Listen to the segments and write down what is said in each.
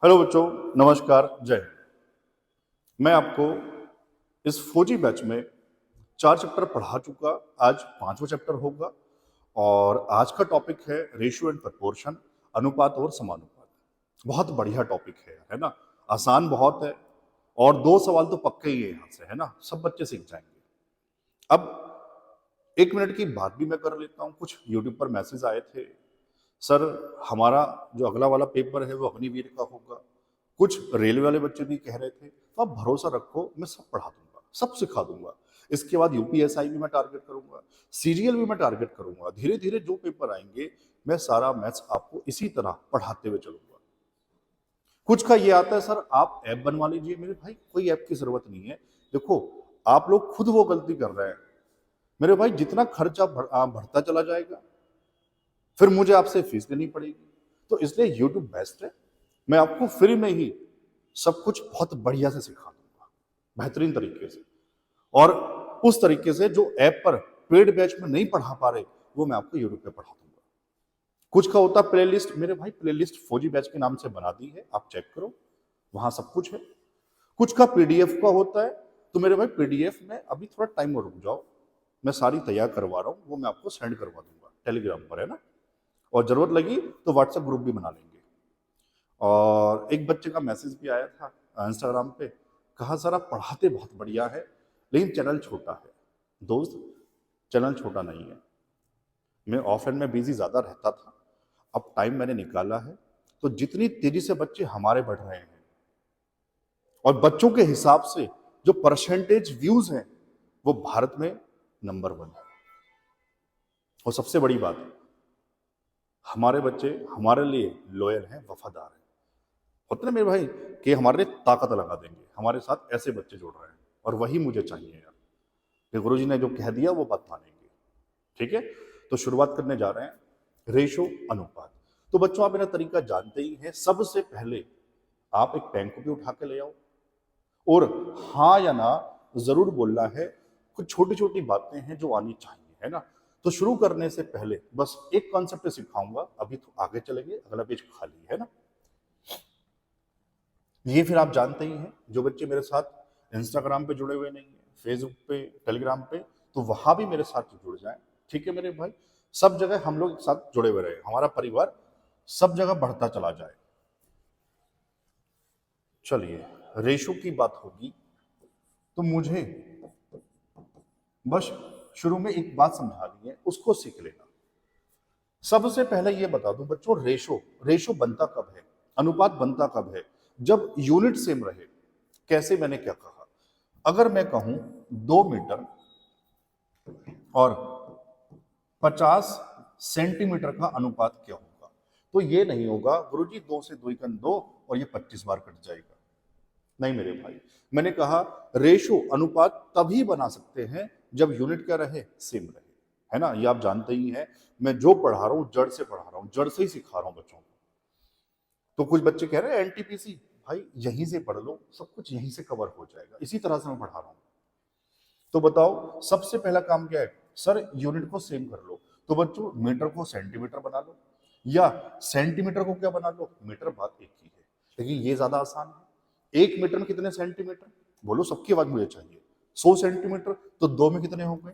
Hello बच्चों, नमस्कार, जय हिंद। मैं आपको इस फौजी बैच में 4 चैप्टर पढ़ा चुका। आज 5वां चैप्टर होगा और आज का टॉपिक है रेशियो एंड प्रपोर्शन, अनुपात और समानुपात। बहुत बढ़िया टॉपिक है ना। आसान बहुत है और 2 सवाल तो पक्के ही है यहाँ से, है ना। सब बच्चे सीख जाएंगे। अब 1 मिनट की बात भी मैं कर लेता हूँ। कुछ यूट्यूब पर मैसेज आए थे, सर हमारा जो अगला वाला पेपर है वो अग्निवीर का होगा। कुछ रेलवे वाले बच्चे भी कह रहे थे, तो आप भरोसा रखो, मैं सब पढ़ा दूंगा, सब सिखा दूंगा। इसके बाद यूपीएसआई भी मैं टारगेट करूंगा, सीरियल भी मैं टारगेट करूंगा। धीरे धीरे जो पेपर आएंगे मैं सारा मैथ्स आपको इसी तरह पढ़ाते हुए चलूंगा। कुछ का ये आता है, सर आप ऐप बनवा लीजिए। मेरे भाई कोई ऐप की जरूरत नहीं है। देखो, आप लोग खुद वो गलती कर रहे हैं मेरे भाई। जितना खर्चा बढ़ता चला जाएगा, फिर मुझे आपसे फीस देनी पड़ेगी। तो इसलिए यूट्यूब बेस्ट है। मैं आपको फ्री में ही सब कुछ बहुत बढ़िया से सिखा दूंगा, बेहतरीन तरीके से। और उस तरीके से जो ऐप पर पेड बैच में नहीं पढ़ा पा रहे, वो मैं आपको यूट्यूब पे पढ़ा दूंगा। कुछ का होता प्लेलिस्ट, मेरे भाई प्लेलिस्ट फौजी बैच के नाम से बना दी है, आप चेक करो, वहां सब कुछ है। कुछ का पीडीएफ का होता है, तो मेरे भाई पीडीएफ में अभी थोड़ा टाइम और रुक जाओ, मैं सारी तैयार करवा रहा हूँ, वो मैं आपको सेंड करवा दूंगा टेलीग्राम पर, है ना। और जरूरत लगी तो व्हाट्सएप ग्रुप भी बना लेंगे। और एक बच्चे का मैसेज भी आया था इंस्टाग्राम पे, कहा सर आप पढ़ाते बहुत बढ़िया है लेकिन चैनल छोटा है। दोस्त, चैनल छोटा नहीं है। मैं ऑफलाइन में बिजी ज़्यादा रहता था, अब टाइम मैंने निकाला है। तो जितनी तेजी से बच्चे हमारे बढ़ रहे हैं और बच्चों के हिसाब से जो परसेंटेज व्यूज हैं, वो भारत में नंबर 1 है। और सबसे बड़ी बात, हमारे बच्चे हमारे लिए लॉयल हैं, वफादार हैं। होते ना मेरे भाई कि हमारे लिए ताकत लगा देंगे, हमारे साथ ऐसे बच्चे जुड़ रहे हैं। और वही मुझे चाहिए यार, कि गुरुजी ने जो कह दिया वो बात मानेंगे। ठीक है, तो शुरुआत करने जा रहे हैं रेशो, अनुपात। तो बच्चों आप मेरा तरीका जानते ही हैं। सबसे पहले आप एक पेन कॉपी उठा के ले आओ और हाँ या ना जरूर बोलना है। कुछ छोटी छोटी बातें हैं जो आनी चाहिए, है ना। तो शुरू करने से पहले बस एक कॉन्सेप्ट सिखाऊंगा, अभी तो आगे चलेंगे, अगला पेज खाली है ना। ये फिर आप जानते ही हैं, जो बच्चे मेरे साथ इंस्टाग्राम पे जुड़े हुए नहीं है, फेसबुक पे, टेलीग्राम पे, तो वहां भी मेरे साथ जुड़ जाएं। ठीक है मेरे भाई, सब जगह हम लोग एक साथ जुड़े हुए रहे, हमारा परिवार सब जगह बढ़ता चला जाए। चलिए, रेशो की बात होगी तो मुझे बस शुरू में एक बात समझानी है, उसको सीख लेना। सबसे पहले ये बता दूं बच्चों, रेशो रेशो बनता कब है, अनुपात बनता कब है? जब यूनिट सेम रहे। कैसे, मैंने क्या कहा? अगर मैं कहूं 2 मीटर और 50 सेंटीमीटर का अनुपात क्या होगा, तो ये नहीं होगा गुरुजी 2 से 2 2 और ये 25 बार कट जाएगा। नहीं मेरे भाई, मैंने कहा रेशो, अनुपात तभी बना सकते हैं जब यूनिट क्या रहे, सेम रहे, है ना। ये आप जानते ही हैं, मैं जो पढ़ा रहा हूं जड़ से पढ़ा रहा हूं, जड़ से ही सिखा रहा हूं बच्चों को। तो कुछ बच्चे कह रहे हैं एनटीपीसी, भाई यहीं से पढ़ लो, सब कुछ यहीं से कवर हो जाएगा, इसी तरह से मैं पढ़ा रहा हूं। तो बताओ सबसे पहला काम क्या है, सर यूनिट को सेम कर लो। तो बच्चों मीटर को सेंटीमीटर बना लो, या सेंटीमीटर को क्या बना लो, मीटर, बात एक ही है। लेकिन ये ज्यादा आसान है। 1 मीटर में कितने सेंटीमीटर, बोलो, सबकी आवाज मुझे चाहिए। 100 सेंटीमीटर, तो 2 में कितने हो गए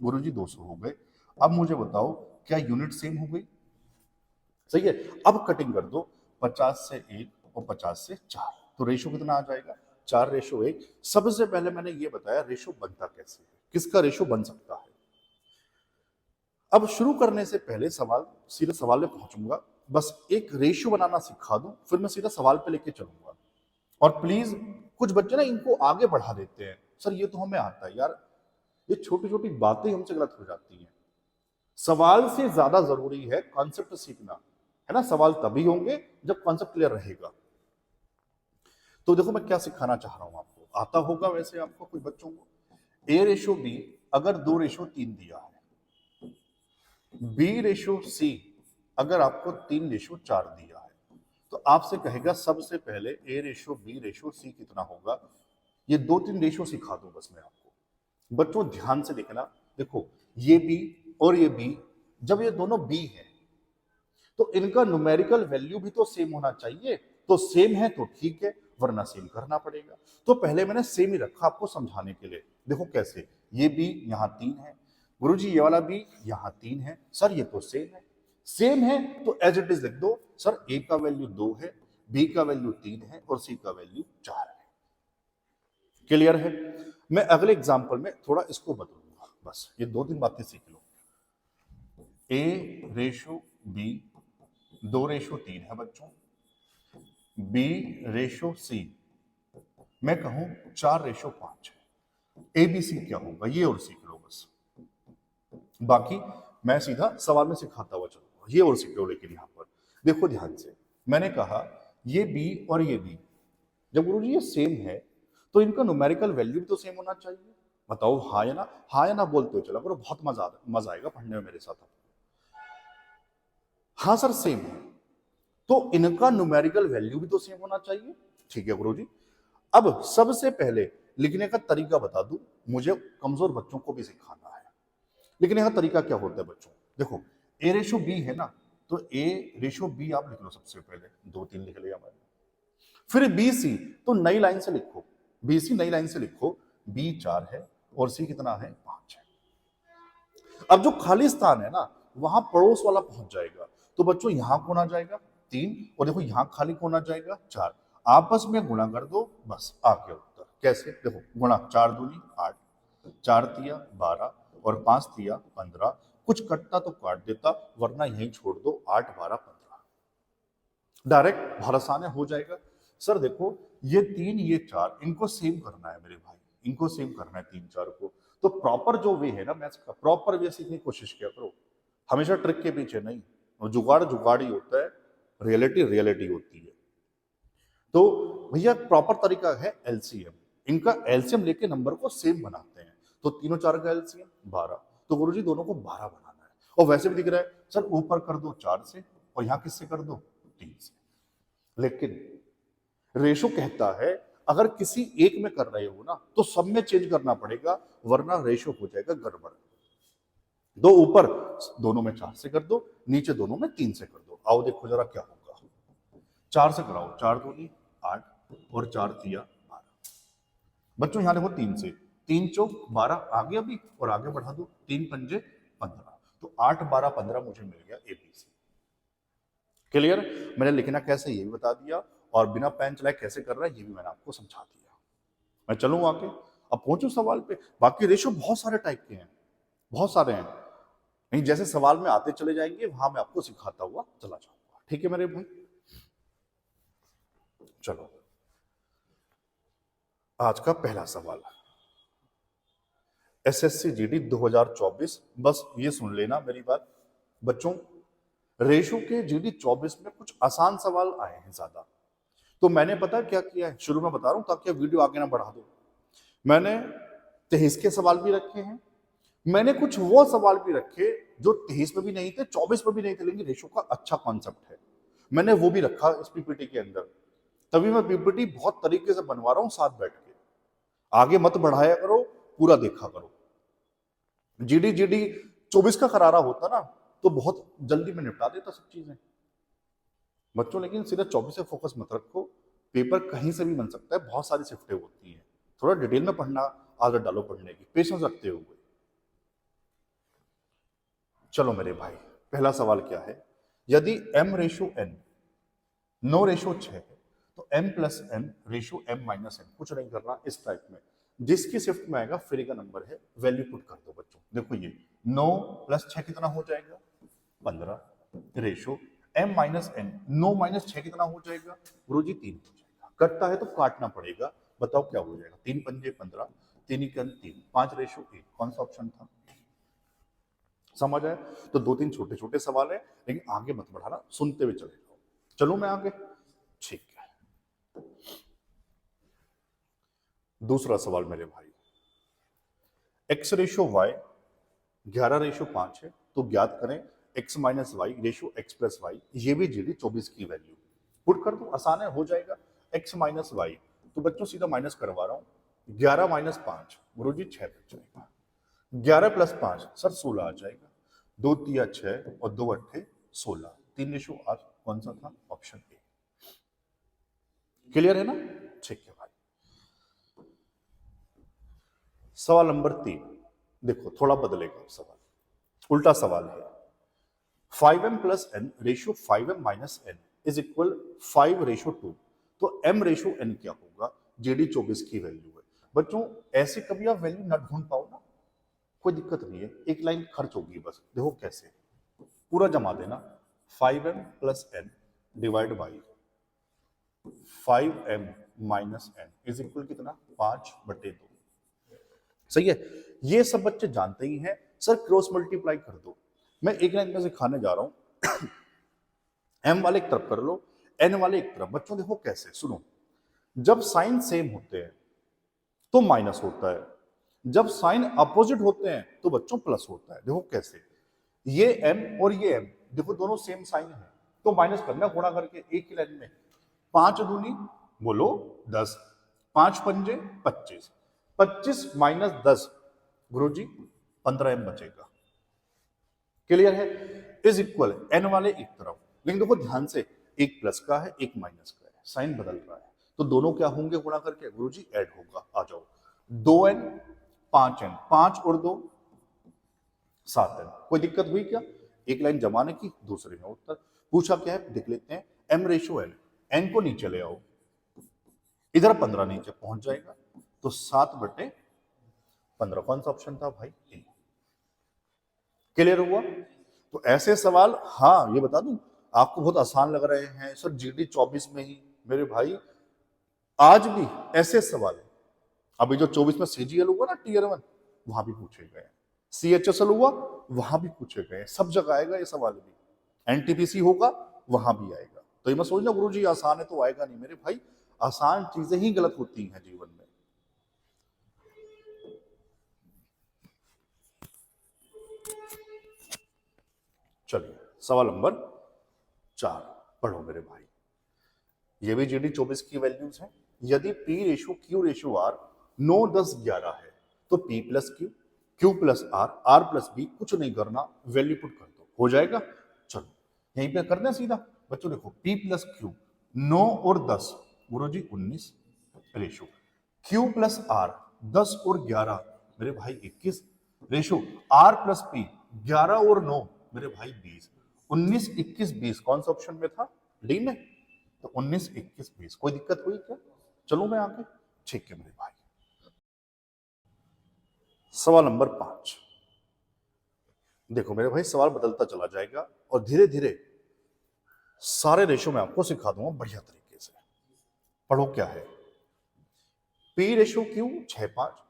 गुरुजी, 200 हो गए। अब मुझे बताओ क्या यूनिट सेम हो गई? सही है। अब कटिंग कर दो, 50 से 1 और 50 से 4, तो रेशो कितना आ जाएगा, 4:1। सबसे पहले मैंने ये बताया रेशो बनता कैसे है, किसका रेशो बन सकता है। अब शुरू करने से पहले सवाल, सीधे सवाल पे पहुंचूंगा। बस एक रेशियो बनाना सिखा दूं, फिर मैं सीधा सवाल पे लेके चलूंगा। और प्लीज, कुछ बच्चे ना इनको आगे बढ़ा देते हैं, सर ये तो हमें आता है यार। ये छोटी छोटी बातें हमसे गलत हो जाती हैं। सवाल से ज्यादा जरूरी है कॉन्सेप्ट सीखना, है ना। सवाल तभी होंगे जब कॉन्सेप्ट क्लियर रहेगा। तो देखो मैं क्या सिखाना चाह रहा हूं आपको, आता होगा वैसे आपको कुछ बच्चों को। A/B अगर 2:3 दिया है, B/C अगर आपको 3:4 दिया है, तो आपसे कहेगा सबसे पहले A/B/C कितना होगा। ये 2-3 रेशो सिखा दूं बस मैं आपको। बच्चों ध्यान से देखना, देखो ये B और ये B, जब ये दोनों B हैं तो इनका न्यूमेरिकल वैल्यू भी तो सेम होना चाहिए। तो सेम है तो ठीक है, वरना सेम करना पड़ेगा। तो पहले मैंने सेम ही रखा आपको समझाने के लिए। देखो कैसे, ये बी यहाँ 3 है, गुरुजी ये वाला बी यहाँ 3 है, सर ये तो सेम है। सेम है तो एज इट इज लिख दो, सर ए का वैल्यू 2 है, बी का वैल्यू 3 है और सी का वैल्यू 4 है। क्लियर है? मैं अगले एग्जांपल में थोड़ा इसको बदलूंगा, बस ये 2-3 बातें सीख लो। ए रेशो बी 2:3 है बच्चों, बी रेशो सी मैं कहूं 4:5 है। ए बी सी क्या होगा ये और सीख लो बस, बाकी मैं सीधा सवाल में सिखाता हुआ चलूंगा, ये और सीख लो। लेकिन यहां पर देखो ध्यान से, मैंने कहा ये बी और ये बी, जब गुरुजी ये सेम है तो इनका न्यूमेरिकल वैल्यू भी तो सेम होना चाहिए। बताओ हाँ या ना? हाँ या ना बोलते हो चला करो, बहुत मजा आएगा पढ़ने में मेरे साथ। हाँ सर सेम है, तो इनका न्यूमेरिकल वैल्यू भी तो सेम होना चाहिए। ठीक है गुरुजी, अब सबसे पहले लिखने का तरीका बता दूं, मुझे कमजोर बच्चों को भी सिखाना है। लिखने का तरीका क्या होता है बच्चों? देखो ए रेशो बी है ना, तो ए रेशो बी आप लिख लो सबसे पहले, 2-3 लिख लिया मैंने। फिर बी सी, तो नई लाइन से लिखो, बी सी नई लाइन से लिखो, बी 4 है और सी कितना है? 5 है। अब जो खाली स्थान है ना, वहां पड़ोस वाला पहुंच जाएगा, तो बच्चों यहां कौन आ जाएगा? 3, और देखो यहां खाली कौन आ जाएगा? 4। आपस में गुणा कर दो, बस आ गया उत्तर। कैसे? देखो गुणा, 4 दूनी 8, 4 तिया 12 और 5 तिया 15। कुछ कटता तो काट देता, वरना यहीं छोड़ दो, 8 12 15 डायरेक्ट भरोसाने हो जाएगा। सर देखो ये 3 ये 4 इनको सेम करना है मेरे भाई, इनको सेम करना है 3 4 को। तो प्रॉपर जो वे है ना मैथ्स का, प्रॉपर वे सीखने की कोशिश किया करो, हमेशा ट्रिक के पीछे नहीं। जुगाड़ जुगाड़ ही होता है, रियलिटी रियलिटी होती है। तो भैया प्रॉपर तरीका है एलसीएम, इनका एलसीएम लेके नंबर को सेम बनाते हैं। तो तीनों 4 का एलसीएम 12, तो गुरुजी दोनों को 12 बनाना है। और वैसे भी दिख रहा है सर ऊपर कर दो 4 से और यहां किससे कर दो? 3 से। लेकिन रेशो कहता है अगर किसी एक में कर रहे हो ना तो सब में चेंज करना पड़ेगा, वरना रेशो हो जाएगा गड़बड़। दो ऊपर दोनों में 4 से कर दो, नीचे दोनों में 3 से कर दो। आओ देखो जरा क्या होगा। 4 से कराओ, 4 दूनी 8 और 4 तिया 12। बच्चों यहां देखो 3 से, 3 चौक 12 आ गया अभी, और आगे बढ़ा दो 3 पंजे 15, तो 8 12 15 मुझे मिल गया एबीसी। क्लियर? मैंने लिखना कैसे ये भी बता दिया, और बिना पेन चलाए कैसे कर रहा है ये भी मैंने आपको समझा दिया। मैं चलूं आगे, अब पहुंचू सवाल पे। बाकी रेशो बहुत सारे टाइप के हैं, बहुत सारे हैं, नहीं जैसे सवाल में आते चले जाएंगे वहां मैं आपको सिखाता हुआ चला जाऊंगा। ठीक है मेरे भाई? चलो आज का पहला सवाल, एसएससी जीडी 2024। बस ये सुन लेना मेरी बात बच्चों, रेशो के जीडी 24 में कुछ आसान सवाल आए हैं ज्यादा। तो मैंने पता क्या किया है, शुरू में बता रहा हूं ताकि वीडियो आगे ना बढ़ा दो। मैंने 23 के सवाल भी रखे हैं, मैंने कुछ वो सवाल भी रखे जो 23 में भी नहीं थे, 24 में भी नहीं थे, लेकिन रेशो का अच्छा कॉन्सेप्ट है, मैंने वो भी रखा इस पीपीटी के अंदर। तभी मैं पीपीटी बहुत तरीके से बनवा रहा हूं साथ बैठ के। आगे मत बढ़ाया करो, पूरा देखा करो। जीडी 24 का करारा होता ना तो बहुत जल्दी में निपटा देता सब चीजें बच्चों, लेकिन सीधा 24 से फोकस मत रखो, पेपर कहीं से भी बन सकता है, बहुत सारी शिफ्टें होती हैं। थोड़ा डिटेल में पढ़ना आदत डालो पढ़ने की, पेशेंस रखते हुए। चलो मेरे भाई, पहला सवाल क्या है, यदि m रेशो n 9 रेशो 6 है तो m plus n ratio m minus n, कुछ नहीं करना इस टाइप में, जिसकी शिफ्ट में आएगा फ्री का नंबर है, वैल्यू पुट कर दो बच्चों। देखो ये 9 प्लस 6 कितना हो जाएगा? 15 ratio m minus n, 9 minus 6 कितना हो जाएगा गुरुजी? 3 हो जाएगा। कटता है तो काटना पड़ेगा, बताओ क्या हो जाएगा? 3 पंजे 15, 3 3 5 रेशो 1, कौन सा ऑप्शन था? समझ आया? तो 2-3 छोटे छोटे सवाल है, लेकिन आगे मत बढ़ाना, सुनते हुए चले जाओ। चलो मैं आगे, ठीक है। दूसरा सवाल मेरे भाई, x रेशो y 11 रेशो 5 है, तो ज्ञात करें x minus Y ratio x plus Y, ये भी जीडी 24 की वैल्यू पुट कर दो, आसान है, हो जाएगा। x माइनस वाई, तो बच्चों सीधा माइनस करवा रहा हूं, 11 माइनस 5 गुरुजी 6 बच जाएगा, 11 प्लस 5 सर 16 आ जाएगा, 2 तिया 6 और 2 अट्ठे 16, 3 रेशो 8, कौन सा था? Option A. क्लियर है ना? ठीक है भाई। सवाल नंबर 3, देखो थोड़ा बदलेगा सवाल, उल्टा सवाल है। 5m plus N ratio 5m minus N is equal 5:2। तो m रेशियो n क्या होगा? जेडी 24 की वैल्यू है। बच्चों ऐसे कभी आप वैल्यू न ढूंढ पाओ ना, कोई दिक्कत नहीं है, एक लाइन खर्च होगी बस। देखो कैसे, पूरा जमा देना। 5m plus N divide by 5m minus N is equal कितना? 5/2। सही है, ये सब बच्चे जानते ही हैं। सर क्रॉस मल्टीप्लाई कर दो, मैं एक लाइन में सिखाने जा रहा हूं। m वाले एक तरफ कर लो, n वाले एक तरफ। बच्चों देखो कैसे, सुनो, जब साइन सेम होते हैं तो माइनस होता है, जब साइन अपोजिट होते हैं तो बच्चों प्लस होता है। देखो कैसे, ये m और ये m देखो दोनों सेम साइन है, तो माइनस करना गुणा करके एक ही लाइन में। 5 दूनी बोलो 10, 5 पंजे 25, 25 माइनस 10 गुरुजी 15m बचेगा। क्लियर है? इज इक्वल n वाले एक तरफ, लेकिन देखो ध्यान से, एक प्लस का है एक माइनस का है, साइन बदल रहा है, तो दोनों क्या होंगे गुणा करके? गुरुजी ऐड होगा। आ जाओ, 2n 5n, 5 और 2 7n। कोई दिक्कत हुई क्या? एक लाइन जमाने की, दूसरे में उत्तर। पूछा क्या है देख लेते हैं। m रेशियो n, n को नीचे ले आओ, इधर 15 नीचे पहुंच जाएगा, तो 7/15। कौन सा ऑप्शन था भाई? ए। क्लियर हुआ? तो ऐसे सवाल, हाँ ये बता दूं, आपको बहुत आसान लग रहे हैं सर जीडी 24 में ही। मेरे भाई आज भी ऐसे सवाल है। अभी जो 24 में सीजीएल हुआ ना टीयर 1, वहां भी पूछे गए, सीएचएसएल हुआ वहां भी पूछे गए, सब जगह आएगा ये सवाल भी। एनटीपीसी होगा वहां भी आएगा। तो ये मत सोचना गुरुजी आसान है तो आएगा नहीं, मेरे भाई आसान चीजें ही गलत होती हैं जीवन में। चलिए सवाल नंबर 4 पढ़ो मेरे भाई। ये भी जीडी 24 की वैल्यूज है। यदि P ratio Q ratio R 9 10 11 है तो P plus Q, Q plus R, R plus B, कुछ नहीं करना, वैल्यू पुट कर दो, हो जाएगा। चलो यहीं पे कर दें सीधा। बच्चों देखो पी प्लस क्यू 9 और 10 गुरु जी 19 रेशो, क्यू प्लस आर 10 और 11 मेरे भाई 21 रेशो, आर प्लस पी 11 और 9 मेरे भाई 20, 19 21 20 कौन सा ऑप्शन में था? डी में। तो 19 21 20 कोई दिक्कत हुई क्या? चलो मैं आगे। ठीक है मेरे भाई। सवाल नंबर 5 देखो मेरे भाई, सवाल बदलता चला जाएगा और धीरे धीरे सारे रेशो में आपको सिखा दूंगा बढ़िया तरीके से। पढ़ो क्या है। P ratio Q 6-5,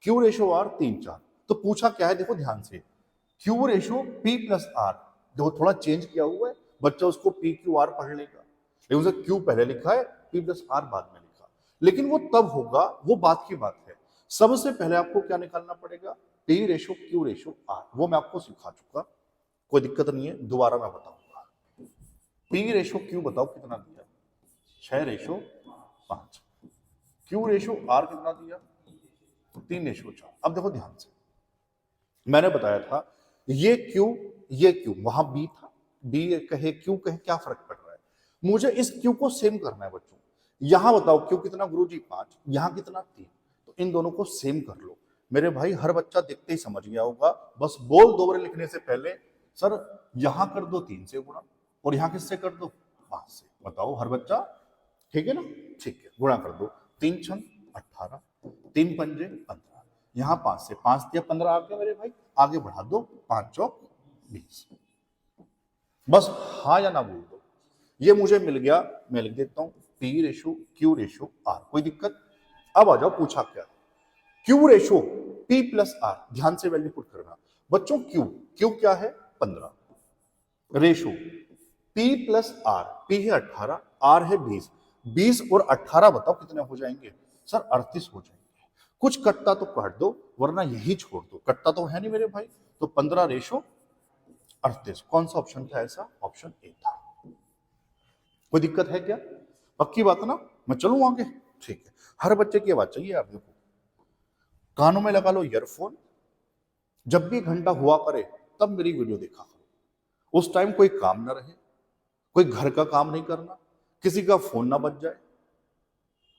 Q ratio R 3-4। तो पूछा क्या है देखो ध्यान से, Q ratio P plus R, देखो थोड़ा चेंज किया हुआ है, बच्चा उसको पी क्यू आर पढ़ लेगा, लेकिन उसे क्यू पहले लिखा है, पी प्लस आर बाद में लिखा, लेकिन वो तब होगा, वो बात की बात है। सबसे पहले आपको क्या निकालना पड़ेगा? P ratio Q ratio R, वो मैं आपको सिखा चुका, कोई दिक्कत नहीं है, दोबारा मैं बताऊंगा। पी रेशो क्यू बताओ कितना दिया? 6:5। क्यू रेशो आर कितना दिया? 3:4। अब देखो ध्यान से, मैंने बताया था ये क्यू वहां बी था, बी कहे क्यू कहे क्या फर्क पड़ रहा है? मुझे इस क्यू को सेम करना है बच्चों। यहां बताओ क्यू कितना गुरुजी? 5, यहां कितना? 3। तो इन दोनों को सेम कर लो मेरे भाई। हर बच्चा देखते ही समझ गया होगा, बस बोल दो बार लिखने से पहले सर यहां कर दो 3 से गुणा और यहां किससे कर दो? 5 से। बताओ हर बच्चा, ठीक है ना? ठीक है, गुणा कर दो। 3 6 18, 3 पंजे 15, यहां 5 से 5 दिया 15 आ गया मेरे भाई, आगे बढ़ा दो, 5 चौक 20। बस हाँ या ना बोल दो। ये मुझे मिल गया, मैं लिख देता हूं P ratio Q ratio R, कोई दिक्कत? अब आ जाओ, पूछा क्या? Q ratio P plus R, ध्यान से वैल्यू पुट करना बच्चों। क्यू क्या है? 15, ratio P plus R, P है 18, आर है 20, 20 और 18 बताओ कितने हो जाएंगे? सर 38 हो जाएंगे। कुछ कट्टा तो काट दो वरना यही छोड़ दो, कट्टा तो है नहीं मेरे भाई। तो 15:38 कौन सा ऑप्शन था ऐसा? ऑप्शन ए था। कोई दिक्कत है क्या? पक्की बात ना? मैं चलूं आगे? ठीक है, हर बच्चे की आवाज चाहिए। आप देखो, कानों में लगा लो ईयरफोन, जब भी घंटा हुआ करे तब मेरी वीडियो देखा करो। उस टाइम कोई काम ना रहे, कोई घर का काम नहीं करना, किसी का फोन ना बज जाए,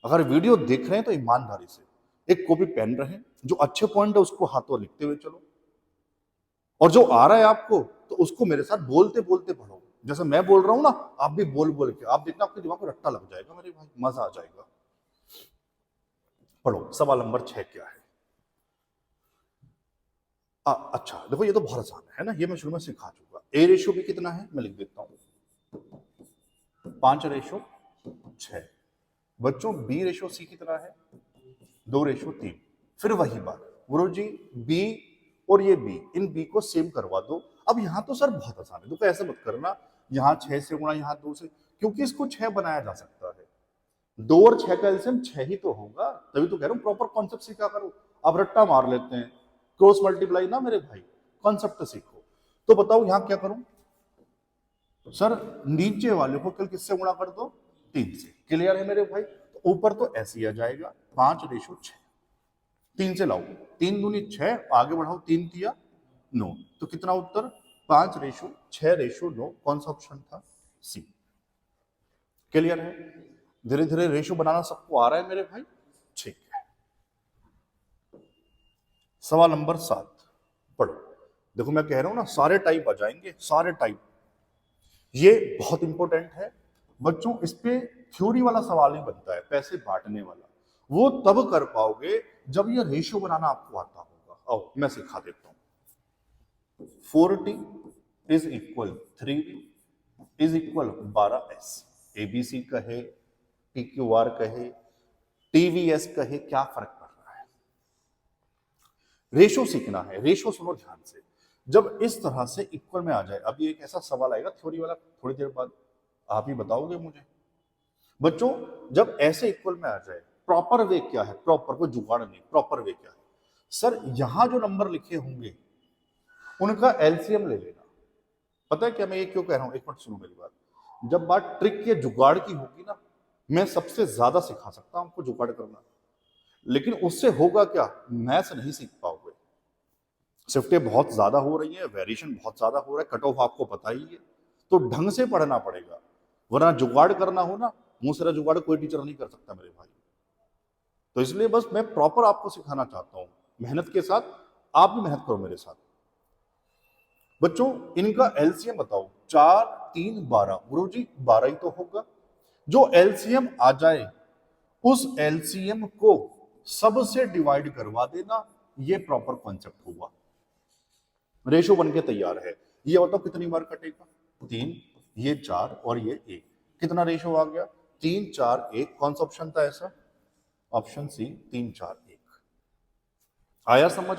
अगर वीडियो देख रहे हैं तो ईमानदारी से एक कॉपी पेन रहे, जो अच्छे पॉइंट है उसको हाथों लिखते हुए चलो, और जो आ रहा है आपको तो उसको मेरे साथ बोलते बोलते पढ़ो। जैसे मैं बोल रहा हूं ना, आप भी बोल बोल के, आप देखना आपके दिमाग में रट्टा लग जाएगा मेरे भाई, मजा आ जाएगा। पढ़ो, सवाल नंबर 6 क्या है। अच्छा देखो, ये तो बहुत आसान है ना, ये मैं शुरू में सिखा चुका। ए रेशो भी कितना है मैं लिख देता हूं, 5:6। बच्चों बी रेशो सी कितना है, 2:3। फिर वही बात गुरु जी, बी और ये बी, इन बी को सेम करवा दो। अब यहां तो सर बहुत आसान है, तो ऐसे मत करना यहां 6 से गुणा, यहां 2 से, क्योंकि इसको 6 बनाया जा सकता है। 2 और 6 का एलसीएम 6 ही तो होगा, तभी तो कह रहा हूं प्रॉपर कॉन्सेप्ट सीखा करो। अब रट्टा मार लेते हैं, क्रॉस मल्टीप्लाई ना मेरे भाई, कॉन्सेप्ट सीखो। तो बताओ यहां क्या करूं सर, नीचे वाले को कल किससे गुणा कर दो, 3 से। क्लियर है मेरे भाई, तो ऊपर तो ऐसे ही आ जाएगा 5:6। 3 से लाओ, 3 दूनी 6, आगे बढ़ाओ 3 तिया 9, तो कितना उत्तर 5:6:9। कौन सा ऑप्शन था, सी। क्लियर है, धीरे धीरे रेशो बनाना सबको आ रहा है मेरे भाई, ठीक है। सवाल नंबर 7 पढ़ो। देखो मैं कह रहा हूं ना, सारे टाइप आ जाएंगे, सारे टाइप, ये बहुत इंपॉर्टेंट है बच्चों। इस पे थ्योरी वाला सवाल ही बनता है, पैसे बांटने वाला, वो तब कर पाओगे जब ये रेशियो बनाना आपको आता होगा। आओ मैं सिखा देता हूं। 4t is equal 3v is equal 12s। ABC कहे, PQR कहे, TVS कहे, क्या फर्क पड़ रहा है। रेशो सीखना है, रेशो सुनो ध्यान से। जब इस तरह से इक्वल में आ जाए, अभी एक ऐसा सवाल आएगा थ्योरी वाला, थोड़ी देर बाद आप ही बताओगे मुझे बच्चों। जब ऐसे इक्वल में आ जाए, प्रॉपर वे क्या है, प्रॉपर कोई जुगाड़ नहीं, प्रॉपर वे क्या है सर, यहां जो नंबर लिखे होंगे उनका एलसीएम ले लेना। पता है क्या मैं ये क्यों कह रहा हूं, एक मिनट सुनो मेरी बात। जब बात ट्रिक के जुगाड़ की होगी ना, मैं सबसे ज्यादा सिखा सकता हूं आपको जुगाड़ करना, लेकिन उससे होगा क्या, मैथ्स नहीं सीख पाओगे। शिफ्टें बहुत ज्यादा हो रही है, वेरिएशन बहुत ज्यादा हो रहा है, कट ऑफ आपको पता ही है, तो ढंग से पढ़ना पड़ेगा, वरना जुगाड़ करना हो ना, मुंह से जुगाड़ कोई टीचर नहीं कर सकता मेरे भाई। तो इसलिए बस मैं प्रॉपर आपको सिखाना चाहता हूं, मेहनत के साथ, आप भी मेहनत करो मेरे साथ। बच्चों इनका एलसीएम बताओ, 4 3 12, गुरु जी 12 ही तो होगा। जो एलसीएम आ जाए उस एलसीएम को सबसे डिवाइड करवा देना, ये प्रॉपर कॉन्सेप्ट हुआ, रेशो बन के तैयार है। ये बताओ कितनी बार कटेगा, 3, ये 4 और ये 1, कितना रेशो आ गया, 3 4 1। कौन सा ऑप्शन था ऐसा, ऑप्शन सी, 3 4 1। आया समझ,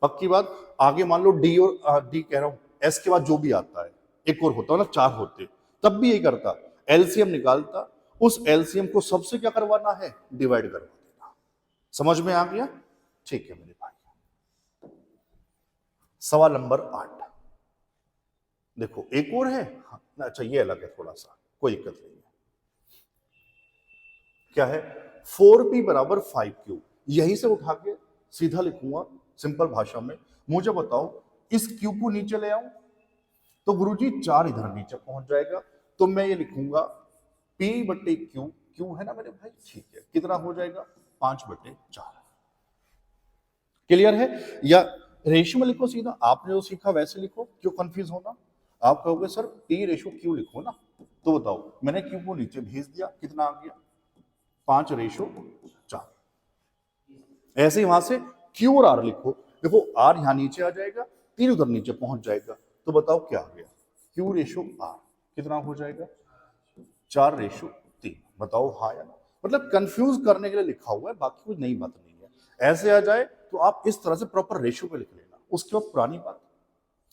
पक्की बात। आगे मान लो डी, और डी कह रहा हूं, एस के बाद जो भी आता है, एक और होता है ना, 4 होते, तब भी यही करता, एलसीएम निकालता, उस एलसीएम को सबसे क्या करवाना है, डिवाइड करवा देना। समझ में आ गया, ठीक है मेरे भाई। सवाल नंबर 8 देखो, एक और है, हाँ, अच्छा ये अलग है थोड़ा सा, कोई दिक्कत नहीं है। क्या है, 4p बराबर 5q, यहीं से उठा के सीधा लिखूंगा सिंपल भाषा में। मुझे बताओ इस q को नीचे ले आऊं तो गुरुजी 4 इधर नीचे पहुंच जाएगा, तो मैं ये लिखूंगा p/q, q है ना मेरे भाई, ठीक है, कितना हो जाएगा 5/4। क्लियर है, या रेशियो में लिखो सीधा, आपने जो सीखा वैसे लिखो, क्यों कंफ्यूज होना। आप कहोगे सर P/Q लिखो ना, तो बताओ मैंने Q को नीचे भेज दिया, कितना आ गया 5/4। ऐसे ही वहां से Q और R लिखो, देखो R यहां नीचे आ जाएगा, 3 उधर नीचे पहुंच जाएगा, तो बताओ क्या आ गया, Q/R कितना हो जाएगा 4/3। बताओ हाँ या ना, मतलब कंफ्यूज करने के लिए लिखा हुआ है, बाकी कोई नई बात नहीं है। ऐसे आ जाए तो आप इस तरह से प्रॉपर रेशियो पे लिख लेना, उसके बाद पुरानी बात,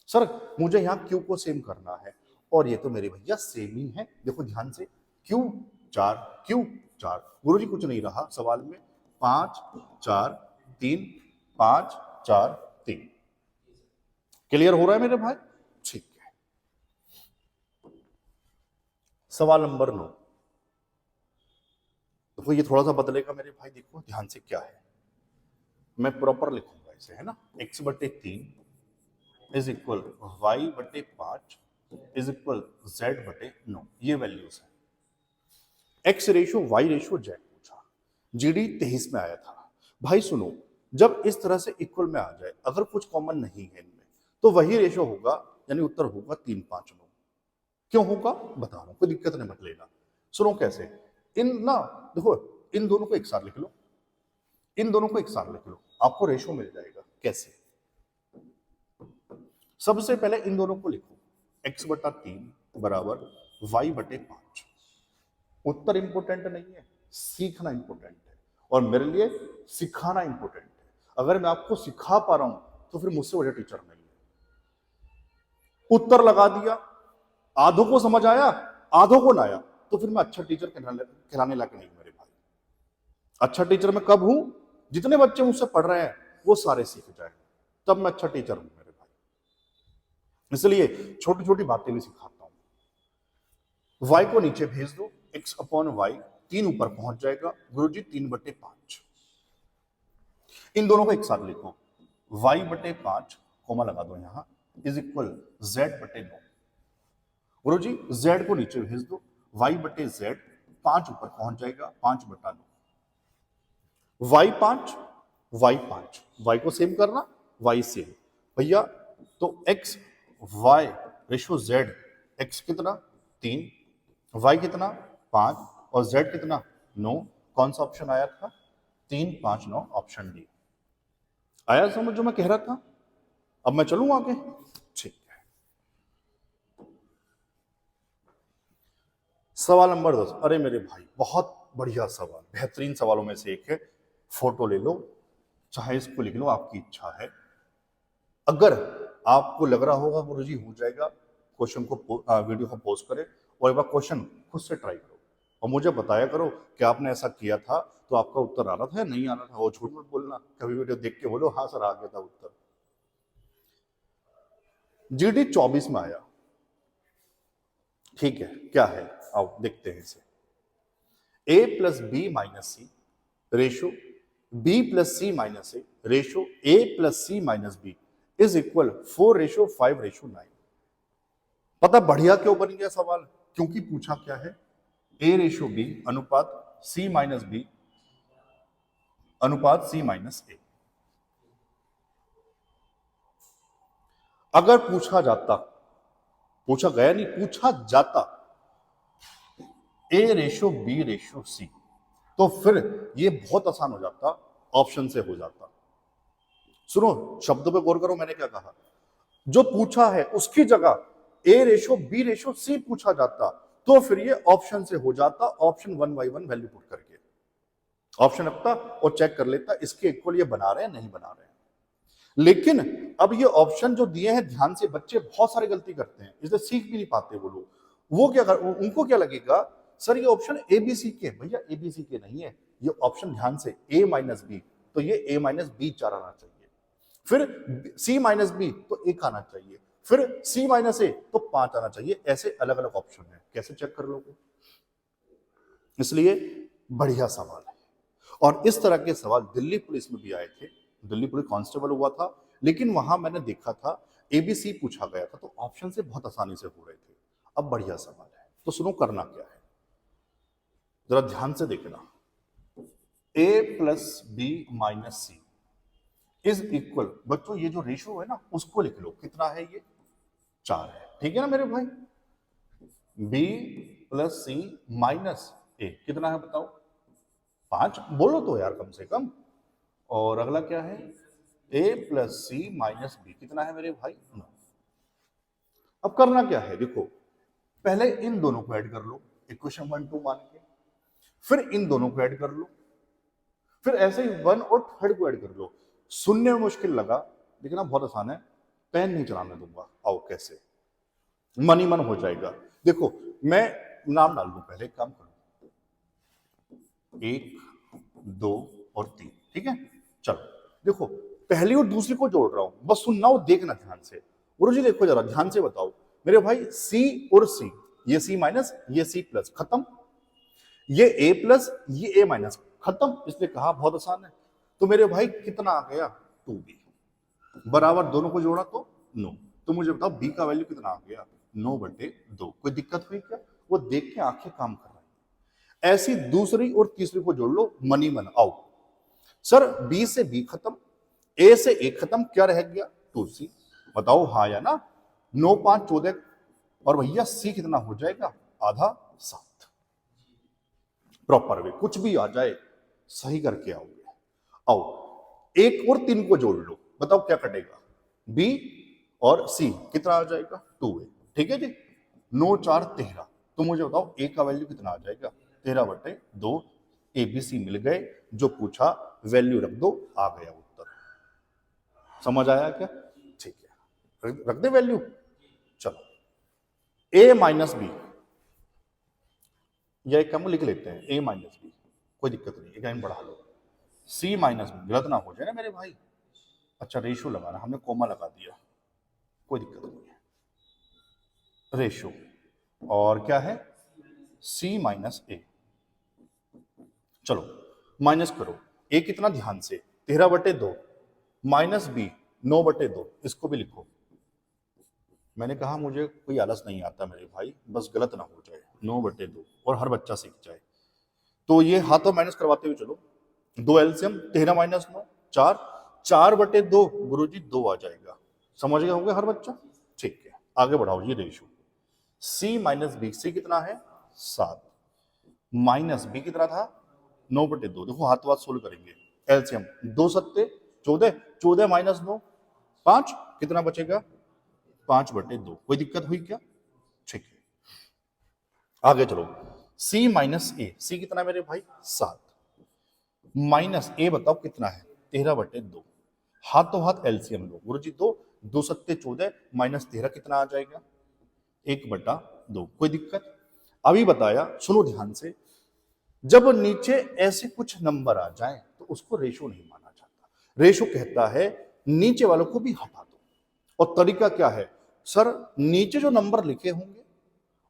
सर मुझे यहाँ Q को सेम करना है, और ये तो मेरे भैया सेम ही है। देखो ध्यान से, Q4 गुरुजी कुछ नहीं रहा सवाल में, 5 4 3 5 4 3। क्लियर हो रहा है मेरे भाई, ठीक है। सवाल नंबर 9 देखो, ये थोड़ा सा बदलेगा मेरे भाई, देखो ध्यान से क्या है, मैं प्रॉपर लिखूंगा इसे, है ना, x/3 is equal y/5 is equal z/9, ये वैल्यूज है। x ratio, y ratio, z पूछा, जीडी 23 में आया था। भाई सुनो, जब इस तरह से इक्वल में आ जाए, अगर कुछ कॉमन नहीं है इनमें, तो वही रेशो होगा, यानी उत्तर होगा 3-5-9। क्यों होगा बता रहा हूं, कोई दिक्कत नहीं मत लेना। सुनो कैसे, इन ना देखो, इन दोनों को एक साथ लिख लो, इन दोनों को एक साथ लिख लो, आपको रेशो मिल जाएगा। कैसे? सबसे पहले इन दोनों को लिखो, x/3 बराबर y/5। उत्तर इंपोर्टेंट नहीं है, सीखना इंपोर्टेंट है, और मेरे लिए सिखाना इंपोर्टेंट है। अगर मैं आपको सिखा पा रहा हूं तो फिर मुझसे बड़ा टीचर नहीं है। उत्तर लगा दिया, आधों को समझ आया, आधों को ना आया, तो फिर मैं अच्छा टीचर कहलाने लायक नहीं मेरे भाई। अच्छा टीचर मैं कब हूं? जितने बच्चे मुझसे पढ़ रहे हैं वो सारे सीख जाए, तब मैं अच्छा टीचर हूं मेरे भाई। इसलिए छोटी छोटी बातें भी सिखाता हूं। y को नीचे भेज दो, x/y, 3 ऊपर पहुंच जाएगा, गुरुजी 3/5। इन दोनों को एक साथ लिखो, y/5 कोमा लगा दो यहां, is equal z/9। Guruji z को नीचे भेज दो, y/z, 5 ऊपर पहुंच जाएगा, 5/9। y5, y5, y को सेम करना, y सेम भैया। तो x y ratio z, x कितना 3, y कितना 5 और z कितना 9। कौन सा ऑप्शन आया था? 3, 5, 9, ऑप्शन डी आया समझ जो मैं कह रहा था। अब मैं चलूं आगे, ठीक है। सवाल नंबर 10। अरे मेरे भाई बहुत बढ़िया सवाल, बेहतरीन सवालों में से एक है। फोटो ले लो, चाहे इसको लिख लो, आपकी इच्छा है। अगर आपको लग रहा होगा गुरुजी हो जाएगा, क्वेश्चन को वीडियो को पोस्ट करें और एक बार क्वेश्चन खुद से ट्राई करो और मुझे बताया करो कि आपने ऐसा किया था तो आपका उत्तर आ रहा था या नहीं आ रहा था। वो झूठ मत बोलना, कभी वीडियो देख के बोलो हाँ सर आ गया था उत्तर। जीडी 24 में आया, ठीक है। क्या है आओ देखते हैं इसे। a plus B minus C ratio b plus C minus A ratio a plus C minus B is equal 4:5:9। पता बढ़िया क्यों बन गया सवाल? क्योंकि पूछा क्या है, a/b अनुपात c माइनस बी अनुपात c माइनस ए। अगर पूछा जाता, पूछा गया नहीं, पूछा जाता a/b/c, तो फिर ये बहुत आसान हो जाता, ऑप्शन से हो जाता। सुनो शब्दों पे गौर करो, मैंने क्या कहा। जो पूछा है उसकी जगह a/b/c पूछा जाता तो फिर ये ऑप्शन से हो जाता, ऑप्शन 1 by 1 वैल्यू पुट करके ऑप्शन रखता और चेक कर लेता इसके इक्वल ये बना रहे हैं नहीं बना रहे हैं। लेकिन अब ये ऑप्शन जो दिए हैं, ध्यान से, बच्चे बहुत सारी गलती करते हैं, इसलिए सीख भी नहीं पाते वो लोग। वो क्या उनको क्या लगेगा, सर ये ऑप्शन ए बी सी के, भैया ए बी सी के नहीं है ये ऑप्शन। ध्यान से, a माइनस बी तो ये a माइनस बी 4 आना चाहिए, फिर c माइनस बी तो 1 आना चाहिए, फिर c माइनस ए तो 5 आना चाहिए। ऐसे अलग अलग ऑप्शन है, कैसे चेक कर लोगे? इसलिए बढ़िया सवाल है। और इस तरह के सवाल दिल्ली पुलिस में भी आए थे, दिल्ली पुलिस कांस्टेबल हुआ था, लेकिन वहां मैंने देखा था एबीसी पूछा गया था तो ऑप्शन से बहुत आसानी से हो रहे थे। अब बढ़िया सवाल है, तो सुनो करना क्या है, जरा ध्यान से देखना। a plus B minus C is equal, बच्चों ये जो रेशियो है ना उसको लिख लो, कितना है ये 4 है, ठीक है ना मेरे भाई। b प्लस सी माइनस ए कितना है बताओ? 5 बोलो तो यार कम से कम। और अगला क्या है, a plus C minus B कितना है मेरे भाई? 9। अब करना क्या है, देखो पहले इन दोनों को ऐड कर लो, इक्वेशन 1 2 मान के, फिर इन दोनों को ऐड कर लो, फिर ऐसे ही 1 और 3 को ऐड कर लो। सुनने में मुश्किल लगा लेकिन अब बहुत आसान है, पेन नहीं चलाने दूंगा। आओ कैसे, मन ही मन हो जाएगा। देखो मैं नाम डाल दूं, पहले एक काम करो, 1 2 और 3, ठीक है। चलो देखो पहली और दूसरी को जोड़ रहा हूं, बस सुनना और देखना ध्यान से। गुरुजी देखो जरा ध्यान से बताओ मेरे भाई, सी और सी, ये सी माइनस ये सी प्लस, खत्म। ये ए प्लस ये ए माइनस, खत्म। इसलिए कहा बहुत आसान है। तो मेरे भाई कितना आ गया 2b बराबर, दोनों को जोड़ा तो 9। तो मुझे बताओ b का वैल्यू कितना आ गया? 9/2। कोई दिक्कत हुई क्या? वो देख के आंखें काम कर रही हैं। ऐसी दूसरी और तीसरी को जोड़ लो, मनी मन। आओ सर, बी से बी खत्म, ए से ए खत्म, क्या रह गया 2C। बताओ हाँ या ना। 9 5 14 और भैया सी कितना हो जाएगा, आधा 7। प्रॉपर वे कुछ भी आ जाए सही करके आओगे। आओ एक और 3 को जोड़ लो, बताओ क्या कटेगा, बी और सी कितना आ जाएगा 2A। ठीक है जी। 9 4 13। तो मुझे बताओ ए का वैल्यू कितना आ जाएगा, 13/2। ABC मिल गए, जो पूछा वैल्यू रख दो, आ गया उत्तर। समझ आया क्या? ठीक है, रख दे वैल्यू। चलो A माइनस बी, या एक कम लिख लेते हैं, A माइनस बी, कोई दिक्कत नहीं, एक लाइन बढ़ा लो। C माइनस बी, गलत ना हो जाए ना मेरे भाई। अच्छा रेशो लगाना, हमने कोमा लगा दिया, कोई दिक्कत नहीं है। रेशो और क्या है, C माइनस A। चलो माइनस करो, A कितना ध्यान से, 13/2 माइनस बी 9/2, इसको भी लिखो। मैंने कहा मुझे कोई आलस नहीं आता मेरे भाई, बस गलत ना हो जाए, 9/2 और हर बच्चा सीख जाए। तो ये हाथों माइनस करवाते हुए चलो, 2 एलसीएम 13 माइनस 9 4, 4/2 गुरुजी 2 आ जाएगा। समझ गए होंगे हर बच्चा? ठीक है, आगे बढ़ाओ ये रेशो। C माइनस बी, सी कितना है 7, माइनस बी कितना था 9/2। देखो हाथ हाथ सोल्व करेंगे, एलसीएम 2 7 14, 14 माइनस 9 5, कितना बचेगा 5/2। कोई दिक्कत हुई क्या? ठीक है, आगे चलो। C माइनस ए, सी कितना मेरे भाई 7, माइनस ए बताओ कितना है 13/2। हाथों हाथ एलसीएम लो गुरुजी, 2 7 14 माइनस 13 कितना आ जाएगा 1/2। कोई दिक्कत? अभी बताया, सुनो ध्यान से, जब नीचे ऐसे कुछ नंबर आ जाए तो उसको रेशो नहीं माना जाता। रेशो कहता है नीचे वालों को भी हटा दो। और तरीका क्या है सर, नीचे जो नंबर लिखे होंगे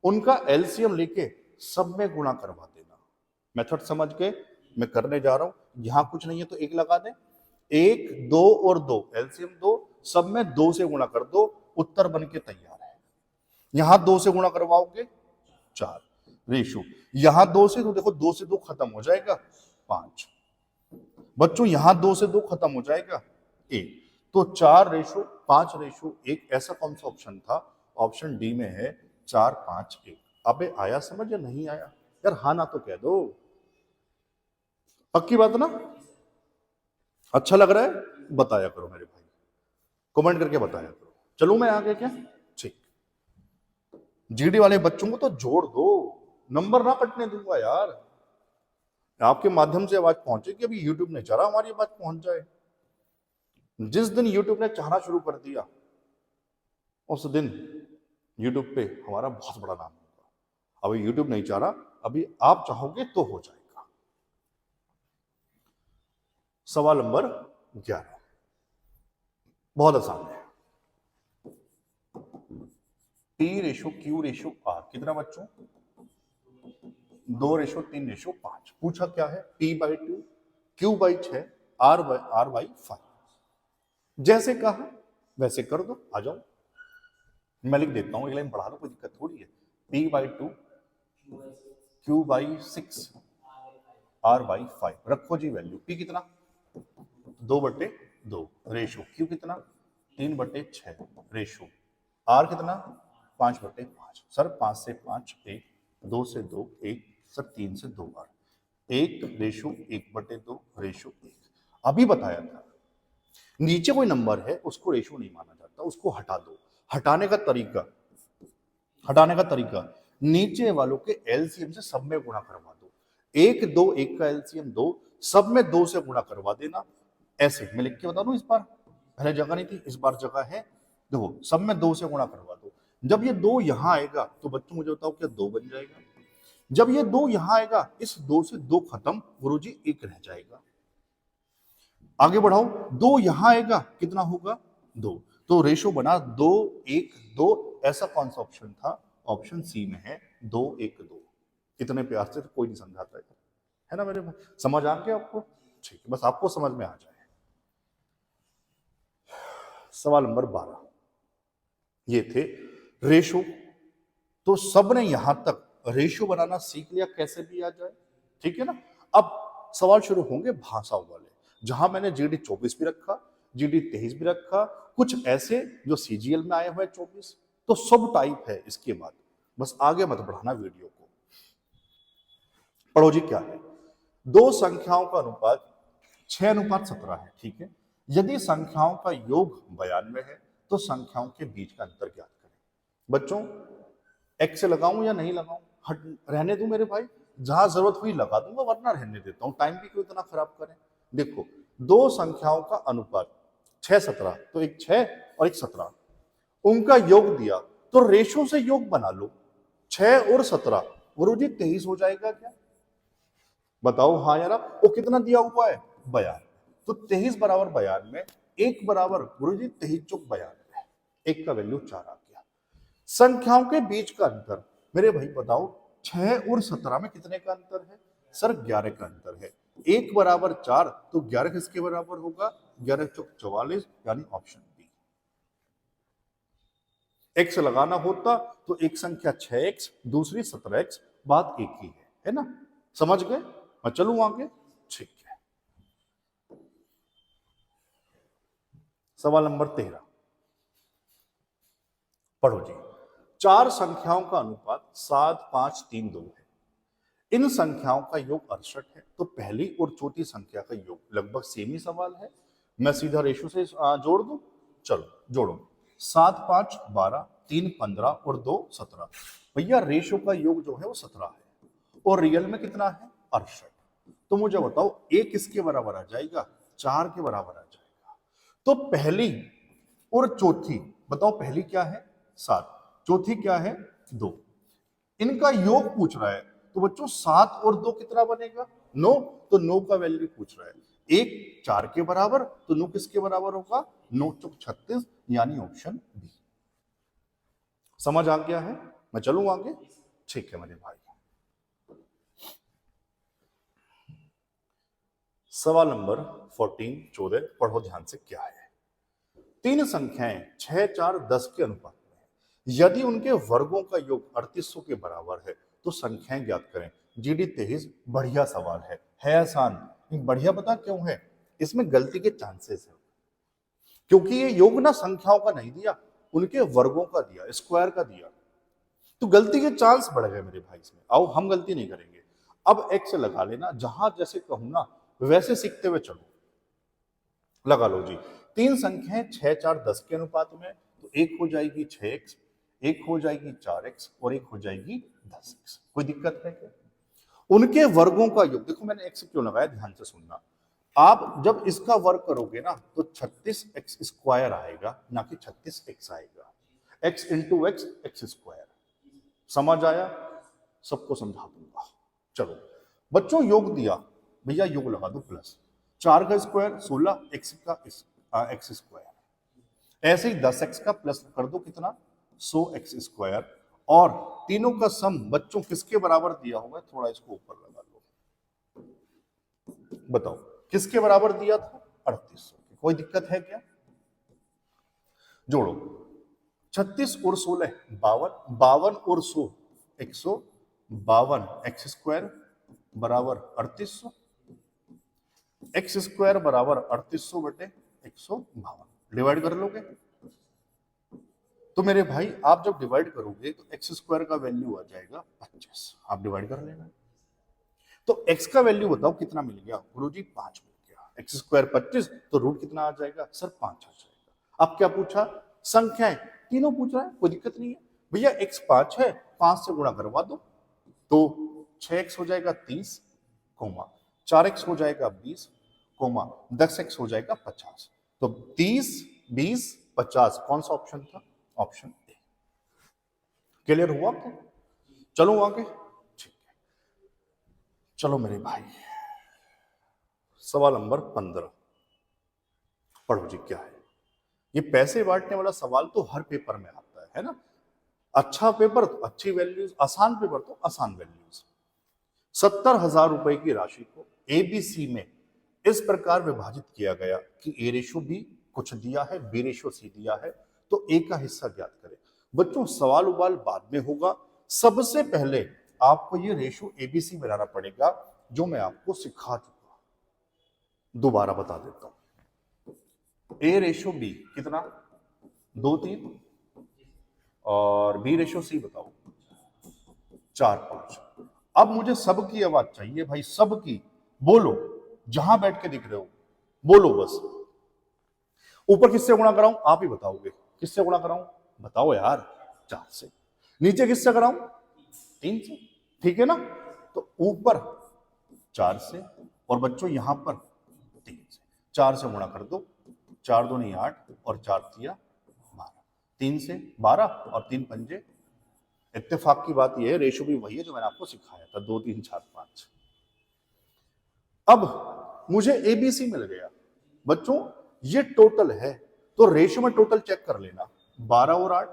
उनका एलसीएम लेके सब में गुणा करवा देना। मेथड समझ गए? मैं करने जा रहा हूं, यहां कुछ नहीं है तो 1 लगा दें, 1 2 और 2 एलसीएम 2, सब में 2 से गुणा कर दो, उत्तर बन के तैयार है। यहां 2 से गुणा करवाओगे 4 रेशो, यहां 2 से, तो देखो 2 से 2 खत्म हो जाएगा 5। बच्चों यहां 2 से 2 खत्म हो जाएगा 1, तो 4/5/1। ऐसा कौन सा ऑप्शन था? ऑप्शन डी में है 4 5 1। अबे आया समझ या नहीं आया यार? हाँ ना तो कह दो, पक्की बात ना? अच्छा लग रहा है? बताया करो मेरे भाई, कमेंट करके बताया करो। चलूं मैं आगे क्या? ठीक, जीडी वाले बच्चों को तो जोड़ दो, नंबर ना कटने दूंगा यार। आपके माध्यम से आवाज पहुंचे कि अभी यूट्यूब ने चाहा हमारी आवाज पहुंच जाए। जिस दिन यूट्यूब ने चाहना शुरू कर दिया उस दिन यूट्यूब पे हमारा बहुत बड़ा नाम होगा। अभी यूट्यूब नहीं चाह रहा, अभी आप चाहोगे तो हो जाएगा। सवाल नंबर 11 बहुत आसान है। P/Q/R कितना बच्चों? 2/3/5। पूछा क्या है? P/2, Q/6, R/5। जैसे कहा वैसे कर दो, आ जाओ। मैं लिख देता हूं, एक लाइन बढ़ा लो, कोई दिक्कत थोड़ी है। P/2, Q/6, R/5। रखो जी वैल्यू। P कितना 2/2 रेशो, Q कितना 3/6 रेशो, R कितना 5/5। सर 5 से 5 1, 2 से 2 1, सर 3 से 2 बार 1/2 1/2 रेशो 1। अभी बताया था नीचे कोई नंबर है उसको रेशो नहीं माना जाता, उसको हटा दो। हटाने का तरीका नीचे वालों के एलसीएम से सब में गुणा करवा दो। 1 2 1 का एलसीएम 2, सब में 2 से गुणा करवा देना। ऐसे मैं लिख के बता दूं, इस बार पहले जगह नहीं थी, इस बार जगह है। देखो सब में 2 से गुणा करवा दो। जब ये 2 यहां आएगा तो बच्चों मुझे बताओ क्या 2 बन जाएगा? जब ये 2 यहां आएगा, इस 2 से 2 खत्म, गुरुजी 1 रह जाएगा। आगे बढ़ाओ, 2 यहां आएगा, कितना होगा 2। तो रेशो बना 2 1 2। ऐसा कौन सा ऑप्शन था? ऑप्शन सी में है 2 1 2। इतने प्यार से तो कोई नहीं समझाता है ना मेरे भाई? समझ आ गया आपको? ठीक है, बस आपको समझ में आ जाए। सवाल नंबर 12 ये थे रेशो। तो सबने यहां तक रेशियो बनाना सीख लिया कैसे भी आ जाए, ठीक है ना। अब सवाल शुरू होंगे भाषाओं वाले, जहां मैंने जीडी 24 भी रखा, जीडी 23 भी रखा, कुछ ऐसे जो सीजीएल में आए हुए 24, तो सब टाइप है इसके बाद। बस आगे मत बढ़ाना वीडियो को। पढ़ो जी क्या है। दो संख्याओं का अनुपात 6:17 है, ठीक है। यदि संख्याओं का योग 92 है तो संख्याओं के बीच का अंतर ज्ञात करें। बच्चों एक्स से लगाऊं या नहीं लगाऊं, हट रहने दूं मेरे भाई, जहां जरूरत हुई लगा दूंगा वरना रहने देता हूं, टाइम भी क्यों इतना खराब करें। देखो दो संख्याओं का अनुपात 6:17, तो एक 6 और एक 17, उनका योग दिया तो रेशो से योग बना लो। 6 और 17 गुरु जी 23 हो जाएगा क्या, बताओ हाँ यार। वो कितना दिया हुआ है 92, तो 23 बराबर 92, एक बराबर गुरु जी 23 चौक 92, एक का वैल्यू 4 आ गया। संख्याओं के बीच का अंतर मेरे भाई बताओ 6 और 17 में कितने का अंतर है, सर 11 का अंतर है। एक बराबर 4 तो 11 किसके बराबर होगा, 11 चौक 44, यानी ऑप्शन बी। एक्स लगाना होता तो एक संख्या 6x, दूसरी 17x, बात एक ही है ना, समझ गए। मैं चलूं आगे, ठीक है। सवाल नंबर 13 पढ़ो जी। चार संख्याओं का अनुपात 7, 5, 3, 2 है। इन संख्याओं का योग 68 है, तो पहली और चौथी संख्या का योग लगभग सेम ही सवाल है। मैं सीधा रेशो से जोड़ दूं, चलो जोड़ो। 7, 5, 12, 3, 15 और 2, 17। भैया रेशो का योग जो है वो 17 है और रियल में कितना है 68। तो मुझे बताओ एक किसके बराबर आ जाएगा, 4 के बराबर आ जाएगा। तो पहली और चौथी बताओ, पहली क्या है 7, चौथी क्या है 2, इनका योग पूछ रहा है। तो बच्चों 7 और 2 कितना बनेगा 9, तो 9 का वैल्यू पूछ रहा है। एक 4 के बराबर, तो 9 किसके बराबर होगा 9 चौक 36, यानी ऑप्शन बी। समझ आ गया है, मैं चलूं आगे, ठीक है मेरे भाई। सवाल नंबर 14 पढ़ो ध्यान से क्या है। तीन संख्याएं 6, 4, 10 के अनुपात में है। यदि उनके वर्गों का योग 3800 के बराबर है तो संख्याएं ज्ञात करें। जीडी 23 बढ़िया सवाल है आसान। बढ़िया पता क्यों है, इसमें गलती के चांसेस है, क्योंकि ये योग ना संख्याओं का नहीं दिया, उनके वर्गों का दिया, स्क्वायर का दिया, तो गलती के चांस बढ़ गए मेरे भाई इसमें। आओ हम गलती नहीं करेंगे। अब एक्स लगा लेना, जहां जैसे कहूं ना वैसे सीखते हुए चलो। लगा लो जी। तीन संख्याएं 6, 4, 10 के अनुपात में, तो एक हो जाएगी 6x, एक हो जाएगी 4x और एक हो जाएगी 10x। कोई दिक्कत है क्या? उनके वर्गों का योग देखो, मैंने x क्यों लगाया ध्यान से सुनना। आप जब इसका वर्ग करोगे ना तो 36x स्क्वायर आएगा, ना कि 36x आएगा। x into x, x square. समझ आया? सबको समझा दूंगा। चलो बच्चों योग दिया, भैया योग लगा दो प्लस 4 का स्क्वायर 16, एक्स का एक्स स्क्वायर। ऐसे ही 10x का प्लस कर दो कितना 100x स्क्वायर। और तीनों का सम बच्चों किसके बराबर दिया होगा, थोड़ा इसको ऊपर लगा लो, बताओ किसके बराबर दिया था 3800। कोई दिक्कत है क्या? जोड़ो 36 और 16 52, 52 और 100 152, एक्स स्क्वायर बराबर 3800, एक्स स्क्वायर बराबर 3800 बटे 152। डिवाइड कर लोगे तो मेरे भाई आप जब डिवाइड करोगे तो एक्स स्क्वायर का वैल्यू आ जाएगा 25। आप डिवाइड कर लेना। तो एक्स का वैल्यू बताओ कितना मिल गया गुरु जी 5 मिल गया। एक्स स्क्वायर 25, तो रूट कितना आ जाएगा सर 5 आ जाएगा। अब क्या पूछा, संख्याएं तीनों पूछ रहा है, कोई दिक्कत नहीं है भैया। एक्स 5 है, 5 से गुणा करवा दो तो 6x हो जाएगा 30, 4x हो जाएगा 20, 10x हो जाएगा 50। तो 30, 20, 50 कौन सा ऑप्शन था, ऑप्शन ए। क्लियर हुआ आपको? चलो आगे, ठीक है। चलो मेरे भाई सवाल नंबर 15 पढ़ो जी क्या है। ये पैसे बांटने वाला सवाल तो हर पेपर में आता है ना। अच्छा पेपर तो अच्छी वैल्यूज, आसान पेपर तो आसान वैल्यूज। 70,000 रुपए की राशि को एबीसी में इस प्रकार विभाजित किया गया कि ए रेशो बी कुछ दिया है, बी रेशो सी दिया है, तो ए का हिस्सा ज्ञात करें। बच्चों सवाल उबाल बाद में होगा, सबसे पहले आपको ये रेशो एबीसी बनाना पड़ेगा, जो मैं आपको सिखा चुका। दोबारा बता देता हूं। ए रेशो बी कितना, 2-3, और बी रेशो सी बताओ 4-5। अब मुझे सबकी आवाज चाहिए भाई, सबकी। बोलो, जहां बैठ के दिख रहे हो बोलो बस। ऊपर किससे गुणा कराऊं, आप ही बताओगे। किससे गुणा कराऊं बताओ यार, 4 से। नीचे किससे कराऊं, 3 से, ठीक है ना। तो ऊपर 4 से, और बच्चों यहां पर 3 से। 4 से गुणा कर दो, 4 दूनी 8 और 4 तिया 12। 3 से 12 और 3 पंजे। इत्तेफाक की बात यह है, रेशो भी वही है जो मैंने आपको सिखाया था, 2 3 4 5। अब मुझे एबीसी मिल गया बच्चों, ये टोटल है, तो रेशो में टोटल चेक कर लेना। 12 और 8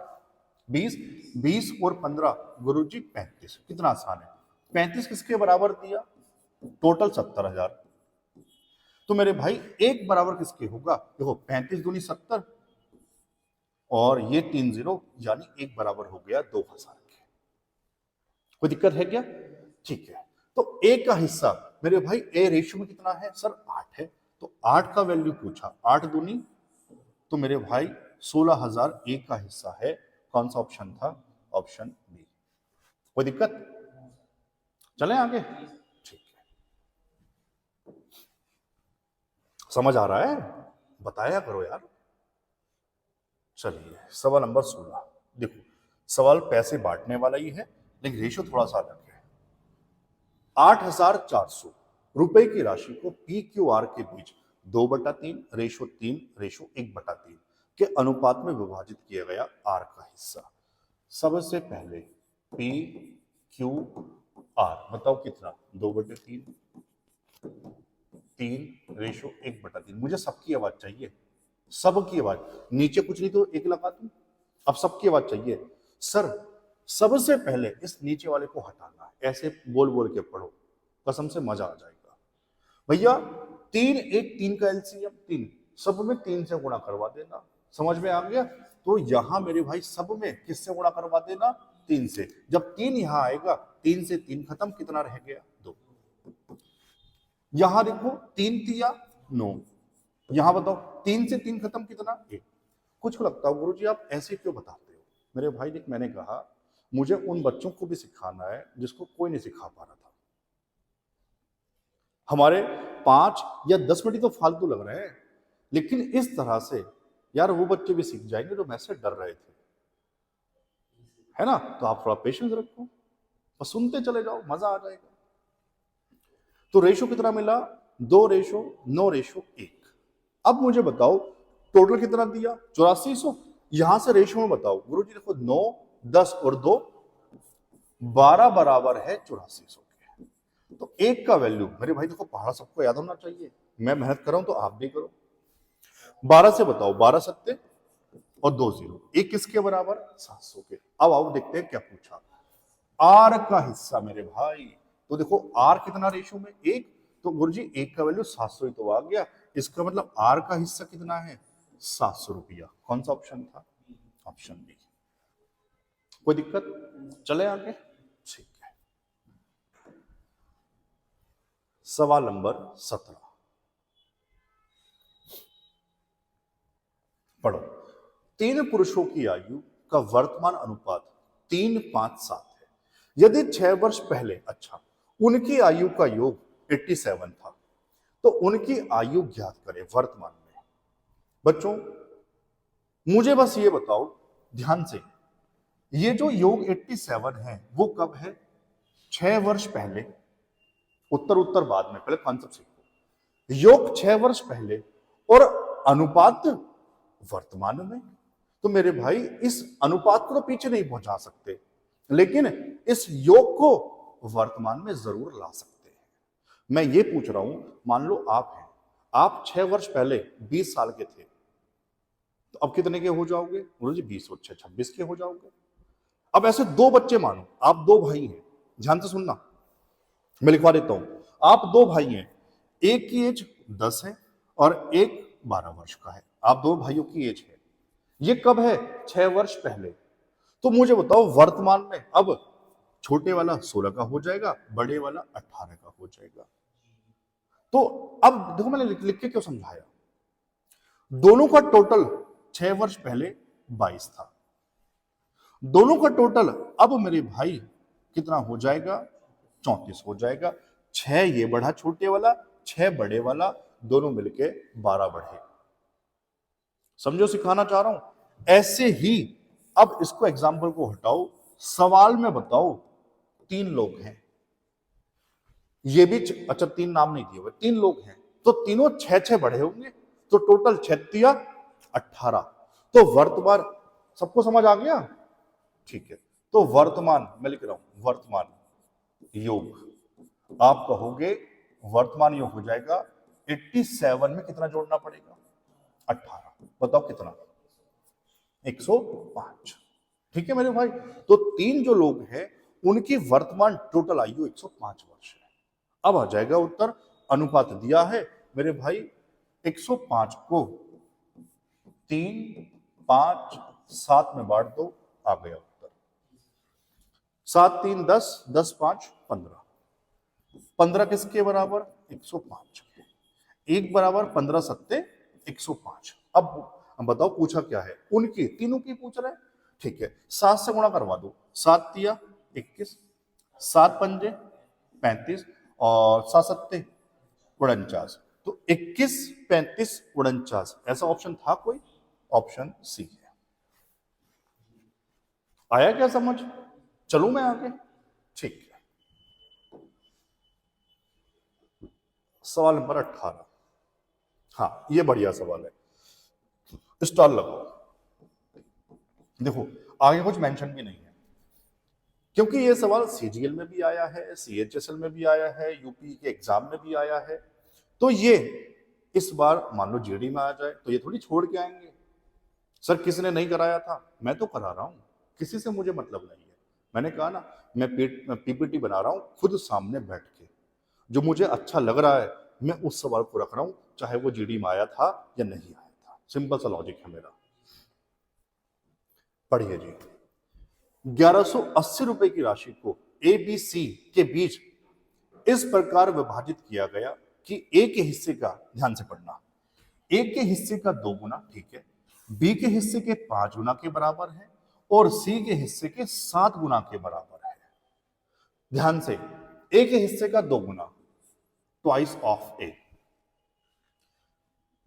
20, 20 और 15 गुरुजी 35। कितना आसान है। 35 किसके बराबर दिया, टोटल 70,000। तो मेरे भाई एक बराबर किसके होगा, देखो 35 दूनी 70 और ये 3 0, यानी एक बराबर हो गया 2000 के। कोई दिक्कत है क्या, ठीक है। तो ए का हिस्सा मेरे भाई, ए रेशियो में कितना है सर, 8 है। तो 8 का वैल्यू पूछा, 8 दूनी, तो मेरे भाई 16,000 ए का हिस्सा है। कौन सा ऑप्शन था, ऑप्शन बी। कोई दिक्कत, चले आगे, ठीक है। समझ आ रहा है, बताया करो यार। चलिए सवाल नंबर 16। देखो सवाल पैसे बांटने वाला ही है, लेकिन रेशियो थोड़ा सा अलग है। 8,400 रुपए की राशि को पी क्यू आर के बीच 2/3 रेशो 3 रेशो 1/3 के अनुपात में विभाजित किया गया आर का हिस्सा। सबसे पहले पी क्यू आर बताओ कितना, 2/3, 3 रेशो 1/3। मुझे सबकी आवाज चाहिए, सबकी आवाज, नीचे कुछ नहीं तो एक लगा दूं। अब सबकी आवाज चाहिए सर। सबसे पहले इस नीचे वाले को हटाना है, ऐसे बोल बोल के पढ़ो, कसम से मजा आ जाएगा भैया। 3 1 3 का एलसीएम 3, सब में 3 से गुणा करवा देना। समझ में आ गया। तो यहां मेरे भाई सब में किससे गुणा करवा देना, 3 से। जब 3 यहां आएगा, 3 से 3 खत्म, कितना रह गया 2। यहां देखो 3 तिया 9, यहां बताओ 3 से 3 खत्म, कितना 1। कुछ को लगता है गुरुजी आप ऐसे क्यों बताते हो। मेरे भाई देख, मैंने कहा मुझे उन बच्चों को भी सिखाना है जिसको कोई नहीं सिखा पा रहा था। हमारे 5 या 10 मिनट तो फालतू लग रहे हैं, लेकिन इस तरह से यार वो बच्चे भी सीख जाएंगे जो मैं से डर रहे थे, है ना। तो आप थोड़ा पेशेंस रखो और सुनते चले जाओ, मजा आ जाएगा। तो रेशो कितना मिला, 2 रेशो 9 रेशो 1। अब मुझे बताओ टोटल कितना दिया, 8400। यहां से रेशो में बताओ गुरुजी, देखो 9 10 और 2 12 बराबर है 8400 के। तो 1 का वैल्यू मेरे भाई देखो, पहाड़ा सबको याद होना चाहिए। मैं मेहनत कर रहा हूं तो आप भी करो। 12 से बताओ, 12 सत्ते और 2 0, 1 किसके बराबर, 700 के। अब आओ देखते हैं क्या पूछा, आर का हिस्सा मेरे भाई। तो देखो आर कितना रेशो में, 1। तो गुरुजी 1 का वैल्यू 700 ही तो आ गया। इसका मतलब आर का हिस्सा कितना है, 700 रुपया। कौन सा ऑप्शन था, ऑप्शन बी। कोई दिक्कत, चले आगे, ठीक है। सवाल नंबर 17 पढ़ो। 3 पुरुषों की आयु का वर्तमान अनुपात 3:5:7 है। यदि 6 वर्ष पहले, अच्छा, उनकी आयु का योग 87 था, तो उनकी आयु ज्ञात करें वर्तमान में। बच्चों मुझे बस ये बताओ ध्यान से, ये जो योग 87 है वो कब है, 6 वर्ष पहले। उत्तर उत्तर बाद में, पहले कॉन्सेप्ट सीखो। योग 6 वर्ष पहले और अनुपात वर्तमान में। तो मेरे भाई इस अनुपात को तो पीछे नहीं पहुंचा सकते, लेकिन इस योग को वर्तमान में जरूर ला सकते हैं। मैं ये पूछ रहा हूं, मान लो आप हैं, आप 6 वर्ष पहले 20 साल के थे, तो अब कितने के हो जाओगे, गुरुजी 20 और 6 26 के हो जाओगे। अब ऐसे 2 बच्चे मानो, आप 2 भाई हैं, ध्यान से सुनना, मैं लिखवा देता हूं। आप 2 भाई हैं, एक की एज 10 है और एक 12 वर्ष का है। आप 2 भाइयों की एज है। ये कब है, 6 वर्ष पहले। तो मुझे बताओ वर्तमान में अब छोटे वाला 16 का हो जाएगा, बड़े वाला 18 का हो जाएगा। तो अब देखो मैंने लिख के क्यों समझाया, दोनों का टोटल 6 वर्ष पहले 22 था, दोनों का टोटल अब मेरे भाई कितना हो जाएगा, 34 हो जाएगा। 6 ये बढ़ा छोटे वाला, 6 बड़े वाला, दोनों मिलके 12 बढ़े। समझो सिखाना चाह रहा हूं। ऐसे ही अब इसको एग्जाम्पल को हटाओ, सवाल में बताओ 3 लोग हैं, ये भी अच्छा 3 नाम नहीं दिए हुए, 3 लोग हैं, तो तीनों 6 बढ़े होंगे, तो टोटल 6 18। तो वर्तमान, सबको समझ आ गया? ठीक है, तो वर्तमान मैं लिख रहा हूं, वर्तमान योग आप कहोगे, वर्तमान योग हो जाएगा 87 में कितना जोड़ना पड़ेगा, 18। बताओ कितना, 105। ठीक है मेरे भाई, तो 3 जो लोग हैं उनकी वर्तमान टोटल आयु 105 वर्ष है। अब आ जाएगा उत्तर, अनुपात दिया है मेरे भाई, 105 को 3, 5, 7 में बांट दो, आ गया उत्तर। 7 3 10, 10 5 15, 15 किसके बराबर, 105। 1 बराबर 15 सत्ते 105। अब बताओ पूछा क्या है, उनकी, तीनों की पूछ रहे हैं। ठीक है, 7 से गुणा करवा दो, 7 तिया 21, 7 पंजे 35 और 7 सत्ते 49। तो 21 35 49, ऐसा ऑप्शन था कोई? ऑप्शन सी है। आया क्या समझ? चलो मैं आगे। ठीक है, सवाल नंबर 18। हाँ ये बढ़िया सवाल है, स्टॉल लगाओ। देखो आगे कुछ मेंशन भी नहीं है, क्योंकि ये सवाल सीजीएल में भी आया है, सीएचएसएल में भी आया है, यूपी के एग्जाम में भी आया है। तो ये इस बार मान लो जीडी में आ जाए तो ये थोड़ी छोड़ के आएंगे, सर किसी ने नहीं कराया था, मैं तो करा रहा हूं, किसी से मुझे मतलब नहीं है। मैंने कहा ना, मैं पीपीटी बना रहा हूं खुद सामने बैठ के, जो मुझे अच्छा लग रहा है मैं उस सवाल को रख रहा हूं, चाहे वो जीडी में आया था या नहीं आया था। सिंपल सा लॉजिक है मेरा। पढ़िए जी, 1180 रुपए की राशि को ए बी सी के बीच इस प्रकार विभाजित किया गया कि ए के हिस्से का, ध्यान से पढ़ना, ए के हिस्से का 2 गुना, ठीक है, बी के हिस्से के 5 गुना के बराबर है और सी के हिस्से के 7 गुना के बराबर है। ध्यान से, ए के हिस्से का 2 गुना, ट्वाइस ऑफ ए,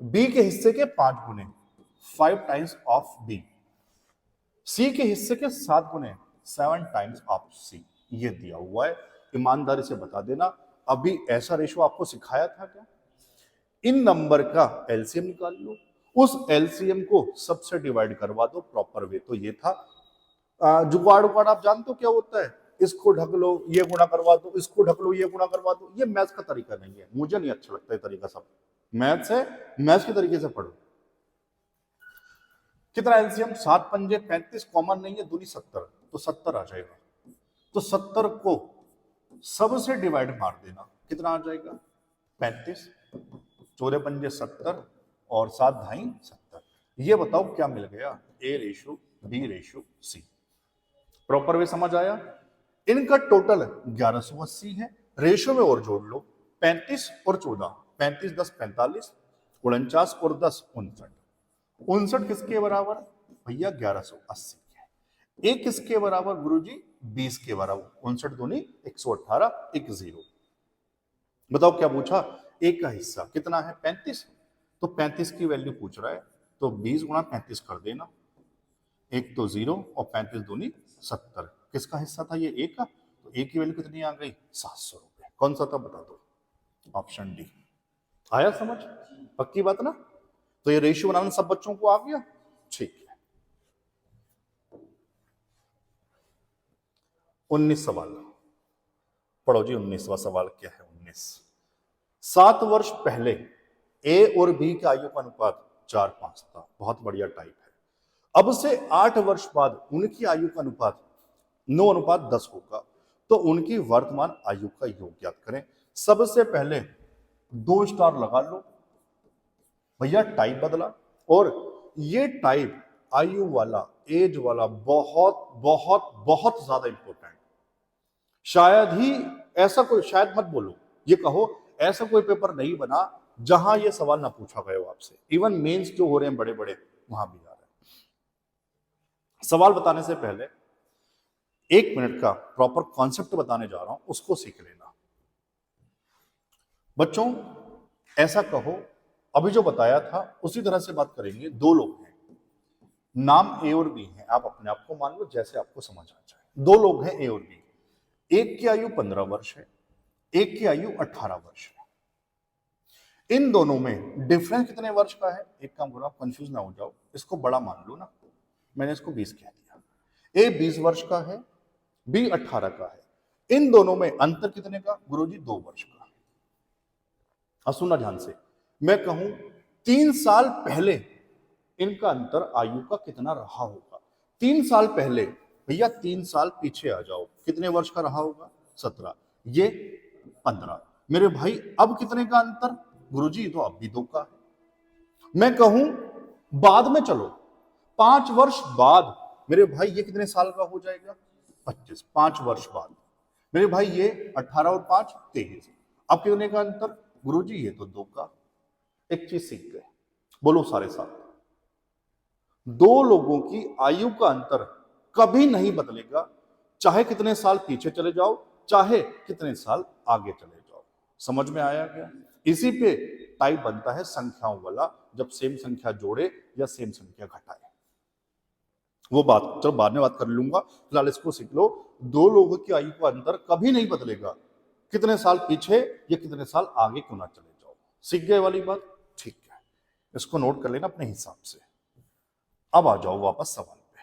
बी के हिस्से के 5 गुने, 5 टाइम्स ऑफ बी, सी के हिस्से के 7 गुने, 7 टाइम्स ऑफ सी। ये दिया हुआ है, ईमानदारी से बता देना, अभी ऐसा रेशो आपको सिखाया था क्या? इन नंबर का एलसीएम निकाल लो, उस एलसीएम को सबसे डिवाइड करवा दो प्रॉपर वे। तो ये था जुगाड़ उगाड़, आप जानते हो क्या होता है, इसको ढक लो ये गुणा करवा दो, इसको ढक लो ये गुणा करवा दो। ये मैथ्स का तरीका नहीं है, मुझे नहीं अच्छा लगता ये तरीका। सब मैथ्स है, मैथ्स के तरीके से पढ़ो। कितना एलसीएम, 7 पंजे 35, कॉमन नहीं है, दूनी 70, तो 70 आ जाएगा। तो 70 को सबसे डिवाइड मार देना, कितना आ जाएगा, 35, 4 पंजे 70 और 7 ढाई 70। ये बताओ क्या मिल गया, ए रेशो बी रेशो सी। प्रॉपर वे समझ आया? इनका टोटल 1180 है, रेशो में और जोड़ लो, 35 और 14, 35 10 45, 49 और 10 59। 59 किसके बराबर भैया, 1180 के। एक किसके बराबर गुरुजी, 20 के बराबर। 59 दूनी 118, 1 0। बताओ क्या पूछा, एक का हिस्सा कितना है, 35, तो 35 की वैल्यू पूछ रहा है, तो 20 गुणा 35 कर देना, एक तो 0 और 35 दूनी 70। किसका हिस्सा था ये, एक का, तो एक की वैल्यू कितनी आ गई, 700 रुपए। कौन सा था बता दो, ऑप्शन डी। आया समझ? पक्की बात ना? तो ये रेशियो बनाना सब बच्चों को आ गया? ठीक है। 19 सवाल पढ़ो जी। 19वां सवाल क्या है, 19। 7 वर्ष पहले ए और बी के आयु का अनुपात 4:5 था, बहुत बढ़िया टाइप है। अब से 8 वर्ष बाद उनकी आयु का अनुपात 9:10 होगा, तो उनकी वर्तमान आयु का योग ज्ञात करें। सबसे पहले 2 स्टार लगा लो भैया, टाइप बदला, और ये टाइप आयु वाला, एज वाला बहुत बहुत बहुत ज्यादा इंपॉर्टेंट। शायद ही ऐसा कोई, शायद मत बोलो, ये कहो ऐसा कोई पेपर नहीं बना जहां ये सवाल ना पूछा गया हो आपसे। इवन मेंस जो हो रहे हैं बड़े बड़े, वहां भी आ रहे हैं। सवाल बताने से पहले 1 मिनट का प्रॉपर कॉन्सेप्ट बताने जा रहा हूं, उसको सीख लेना। बच्चों ऐसा कहो, अभी जो बताया था उसी तरह से बात करेंगे। दो लोग हैं, नाम ए और बी है, आप अपने आप को मान लो जैसे आपको समझ आ जाए। दो लोग हैं ए और बी, एक की आयु 15 वर्ष है, एक की आयु 18 वर्ष है। इन दोनों में डिफरेंस कितने वर्ष का है? एक काम करो, आप कंफ्यूज ना हो जाओ, इसको बड़ा मान लो ना, मैंने इसको 20 कह दिया। ए 20 वर्ष का है, बी 18 का है। इन दोनों में अंतर कितने का? गुरुजी 2 वर्ष का। अब सुनना ध्यान से, मैं कहूं 3 साल पहले इनका अंतर आयु का कितना रहा होगा? 3 साल पहले, भैया 3 साल पीछे आ जाओ, कितने वर्ष का रहा होगा? 17, ये 15। मेरे भाई अब कितने का अंतर? गुरुजी तो अब भी 2 का है। मैं कहूं बाद में चलो, 5 वर्ष बाद, मेरे भाई ये कितने साल का हो जाएगा? 25। 5 वर्ष बाद मेरे भाई ये 18 और 5 23। अब कितने का अंतर? गुरुजी ये तो 2 का। एक चीज सीख गए, बोलो सारे साथ, दो लोगों की आयु का अंतर कभी नहीं बदलेगा, चाहे कितने साल पीछे चले जाओ, चाहे कितने साल आगे चले जाओ। समझ में आया क्या? इसी पे टाइप बनता है संख्याओं वाला, जब सेम संख्या जोड़े या सेम संख्या घटाए। वो बात चलो बाद में बात कर लूंगा, फिलहाल इसको सीख लो। दो लोगों की आयु का अंतर कभी नहीं बदलेगा, कितने साल पीछे या कितने साल आगे क्यों ना चले जाओ। सीख गए वाली बात? ठीक है, इसको नोट कर लेना अपने हिसाब से। अब आ जाओ वापस सवाल पे।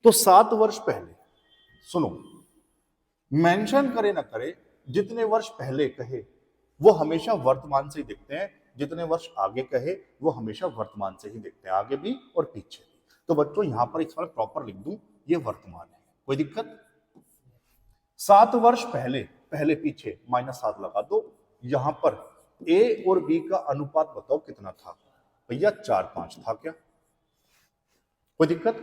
तो 7 वर्ष पहले, सुनो, मेंशन करे ना करे, जितने वर्ष पहले कहे वो हमेशा वर्तमान से ही दिखते हैं, जितने वर्ष आगे कहे वो हमेशा वर्तमान से ही दिखते हैं, आगे भी और पीछे भी। तो बच्चों यहां पर इस बार प्रॉपर लिख दूं, ये वर्तमान है, कोई दिक्कत? 7 वर्ष पहले, पहले पीछे -7 लगा दो। यहां पर ए और बी का अनुपात बताओ कितना था? भैया 4:5 था क्या? कोई दिक्कत?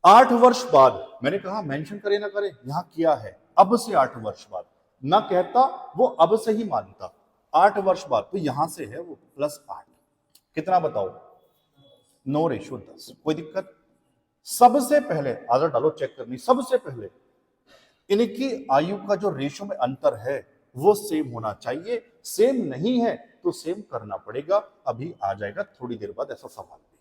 8 वर्ष बाद, मैंने कहा मेंशन करे ना करे, यहां किया है, अब से 8 वर्ष बाद, ना कहता वो अब से ही मानता। 8 वर्ष बाद तो यहां से है वो +8, कितना बताओ? 9:10। कोई दिक्कत? सबसे पहले आदर डालो चेक करनी, सबसे पहले इनकी आयु का जो रेशो में अंतर है वो सेम होना चाहिए। सेम नहीं है तो सेम करना पड़ेगा। अभी आ जाएगा थोड़ी देर बाद ऐसा सवाल भी।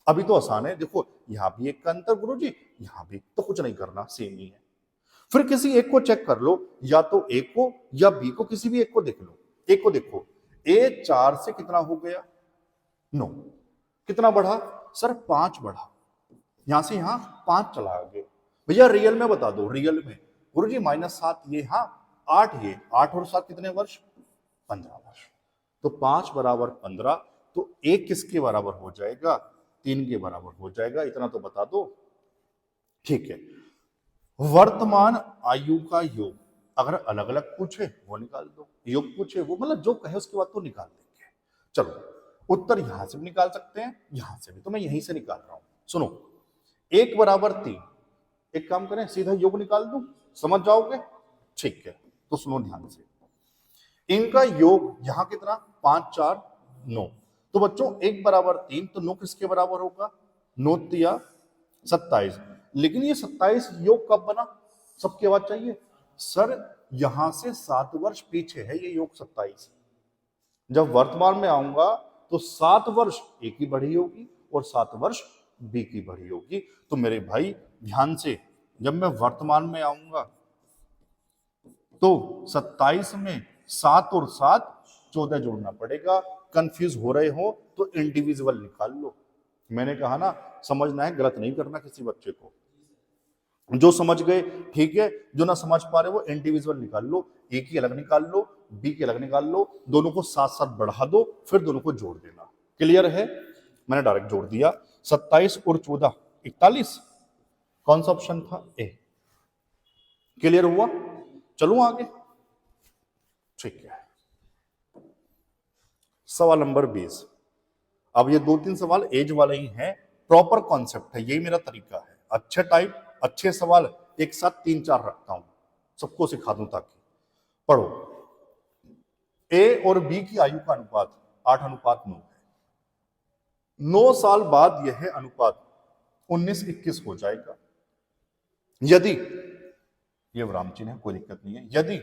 अभी तो आसान है, देखो यहां भी एक का अंतर गुरुजी, यहां भी, तो कुछ नहीं करना, सेम ही है। फिर किसी एक को चेक कर लो, या तो ए को या बी को, किसी भी एक को देख लो। एक को देखो, ए 4 से कितना हो गया? 9। कितना बढ़ा सर? 5 बढ़ा। यहां से यहां 5 चला आगे। भैया रियल में बता दो, रियल में गुरुजी -7 ये, हाँ 8 ये, 8 और 7 कितने वर्ष? 15 वर्ष। तो 5 बराबर 15, तो 1 किसके बराबर हो जाएगा? 3 के बराबर हो जाएगा। इतना तो बता दो, ठीक है। वर्तमान आयु का योग अगर अलग अलग पूछे वो निकाल दो, योग पूछे वो, मतलब जो कहे उसके बाद तो निकाल देंगे। चलो उत्तर यहां से भी निकाल सकते हैं, यहां से भी, तो मैं यहीं से निकाल रहा हूं। सुनो, 1 बराबर 3, एक काम करें सीधा योग निकाल दूं, समझ जाओगे? ठीक है, तो सुनो ध्यान से, इनका योग यहां कितना? 5 4 9। तो बच्चों 1 बराबर 3, तो 9 किसके बराबर होगा? 9 तिया 27। लेकिन ये 27 योग कब बना? सबकी आवाज चाहिए सर। यहां से 7 वर्ष पीछे है ये योग 27। जब वर्तमान में आऊंगा तो 7 वर्ष ए की बढ़ी होगी और 7 वर्ष बी की बढ़ी होगी। तो मेरे भाई ध्यान से, जब मैं वर्तमान में आऊंगा तो 27 में 7 और 7 14 जोड़ना पड़ेगा। कंफ्यूज हो रहे हो तो इंडिविजुअल निकाल लो। मैंने कहा ना, समझना है, गलत नहीं करना किसी बच्चे को। जो समझ गए ठीक है, जो ना समझ पा रहे वो इंडिविजुअल निकाल लो। ए की अलग निकाल लो, बी की अलग निकाल लो, दोनों को साथ साथ बढ़ा दो, फिर दोनों को जोड़ देना। क्लियर है? मैंने डायरेक्ट जोड़ दिया। 27 और 14 41। कौन सा ऑप्शन था? ए। क्लियर हुआ? चलो आगे। ठीक है, सवाल नंबर 20। अब ये 2-3 सवाल एज वाले ही हैं, प्रॉपर कॉन्सेप्ट है, यही मेरा तरीका है। अच्छे टाइप, अच्छे सवाल एक साथ 3-4 रखता हूं, सबको सिखा दूं ताकि पढ़ो। ए और बी की आयु का अनुपात 8:9 है। 9 साल बाद यह अनुपात 19-21 हो जाएगा यदि, ये विराम चिन्ह है, कोई दिक्कत नहीं है। यदि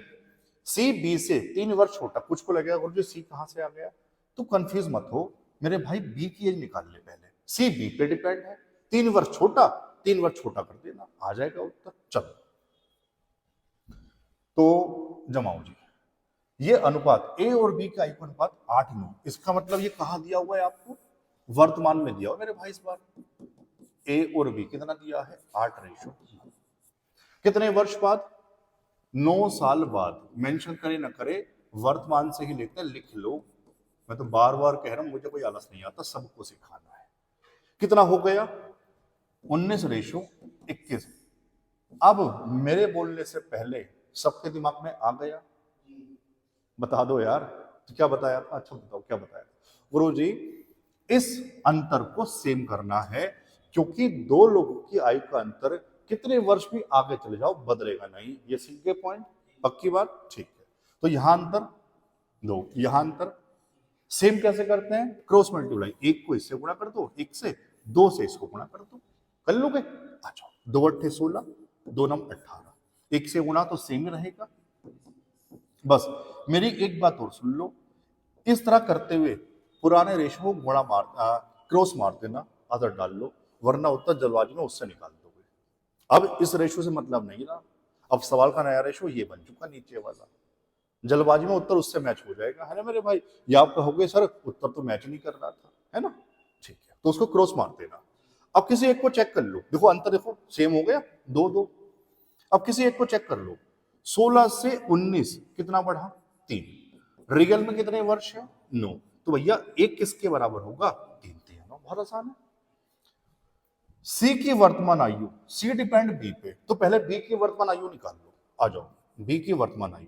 सी बी से 3 वर्ष छोटा, कुछ को लगेगा गुरुजी सी कहां से आ गया, तो कंफ्यूज मत हो मेरे भाई, बी की एज निकाल ले पहले, सी बी पे डिपेंड है। 3 वर्ष छोटा, 3 वर्ष छोटा कर देना, आ जाएगा उत्तर। चलो तो जमाओ जी, ये अनुपात ए और बी का आयु का अनुपात 8:9, इसका मतलब ये कहां दिया हुआ है आपको, वर्तमान में दिया हुआ मेरे भाई। इस बार ए और बी कितना दिया है, 8:9। कितने वर्ष बाद, 9 साल बाद। मेंशन करे ना करे, वर्तमान से ही लेते हैं, लिख लो। मैं तो बार बार कह रहा हूं, मुझे कोई आलस नहीं आता, सबको सिखाना है। कितना हो गया, 19:21। अब मेरे बोलने से पहले सबके दिमाग में आ गया, बता दो यार, तो क्या बताया था, अच्छा बताओ क्या बताया था गुरुजी। इस अंतर को सेम करना है, क्योंकि दो लोगों की आयु का अंतर कितने वर्ष भी आगे चले जाओ बदलेगा नहीं। ये सीख गए पॉइंट, पक्की बात, ठीक है। तो यहां अंतर 2, यहां अंतर सेम कैसे करते हैं, क्रॉस मल्टीप्लाई। 1 को इससे गुणा कर दो, 1 से, 2 से इसको गुणा कर दो, कर लोगे। अच्छा, 2 8 16, 2 9 18, 1 से गुणा तो सेम ही रहेगा। बस मेरी एक बात और सुन लो, इस तरह करते हुए पुराने रेशो को गुणा मार, क्रॉस मार देना, आदर डाल लो, वरना उत्तर जल्दबाजी में उससे निकाल दोगे। अब इस रेशो से मतलब नहीं ना, अब सवाल का नया रेशो ये बन चुका नीचे वाला, जल्दबाजी में उत्तर उससे मैच हो जाएगा, है ना मेरे भाई। या आप कहोगे सर उत्तर तो मैच नहीं कर रहा था, है ना, ठीक है, तो उसको क्रॉस मार देना। अब किसी एक को चेक कर लो, देखो अंतर देखो सेम हो गया, 2 2। अब किसी एक को चेक कर लो, 16 से 19 कितना बढ़ा, 3। रियल में कितने वर्ष है, 9। तो भैया एक किसके बराबर होगा, 3 3 9। बहुत आसान है। सी की वर्तमान आयु, सी डिपेंड बी पे, तो पहले बी की वर्तमान आयु निकाल लो। आ जाओ, बी की वर्तमान आयु,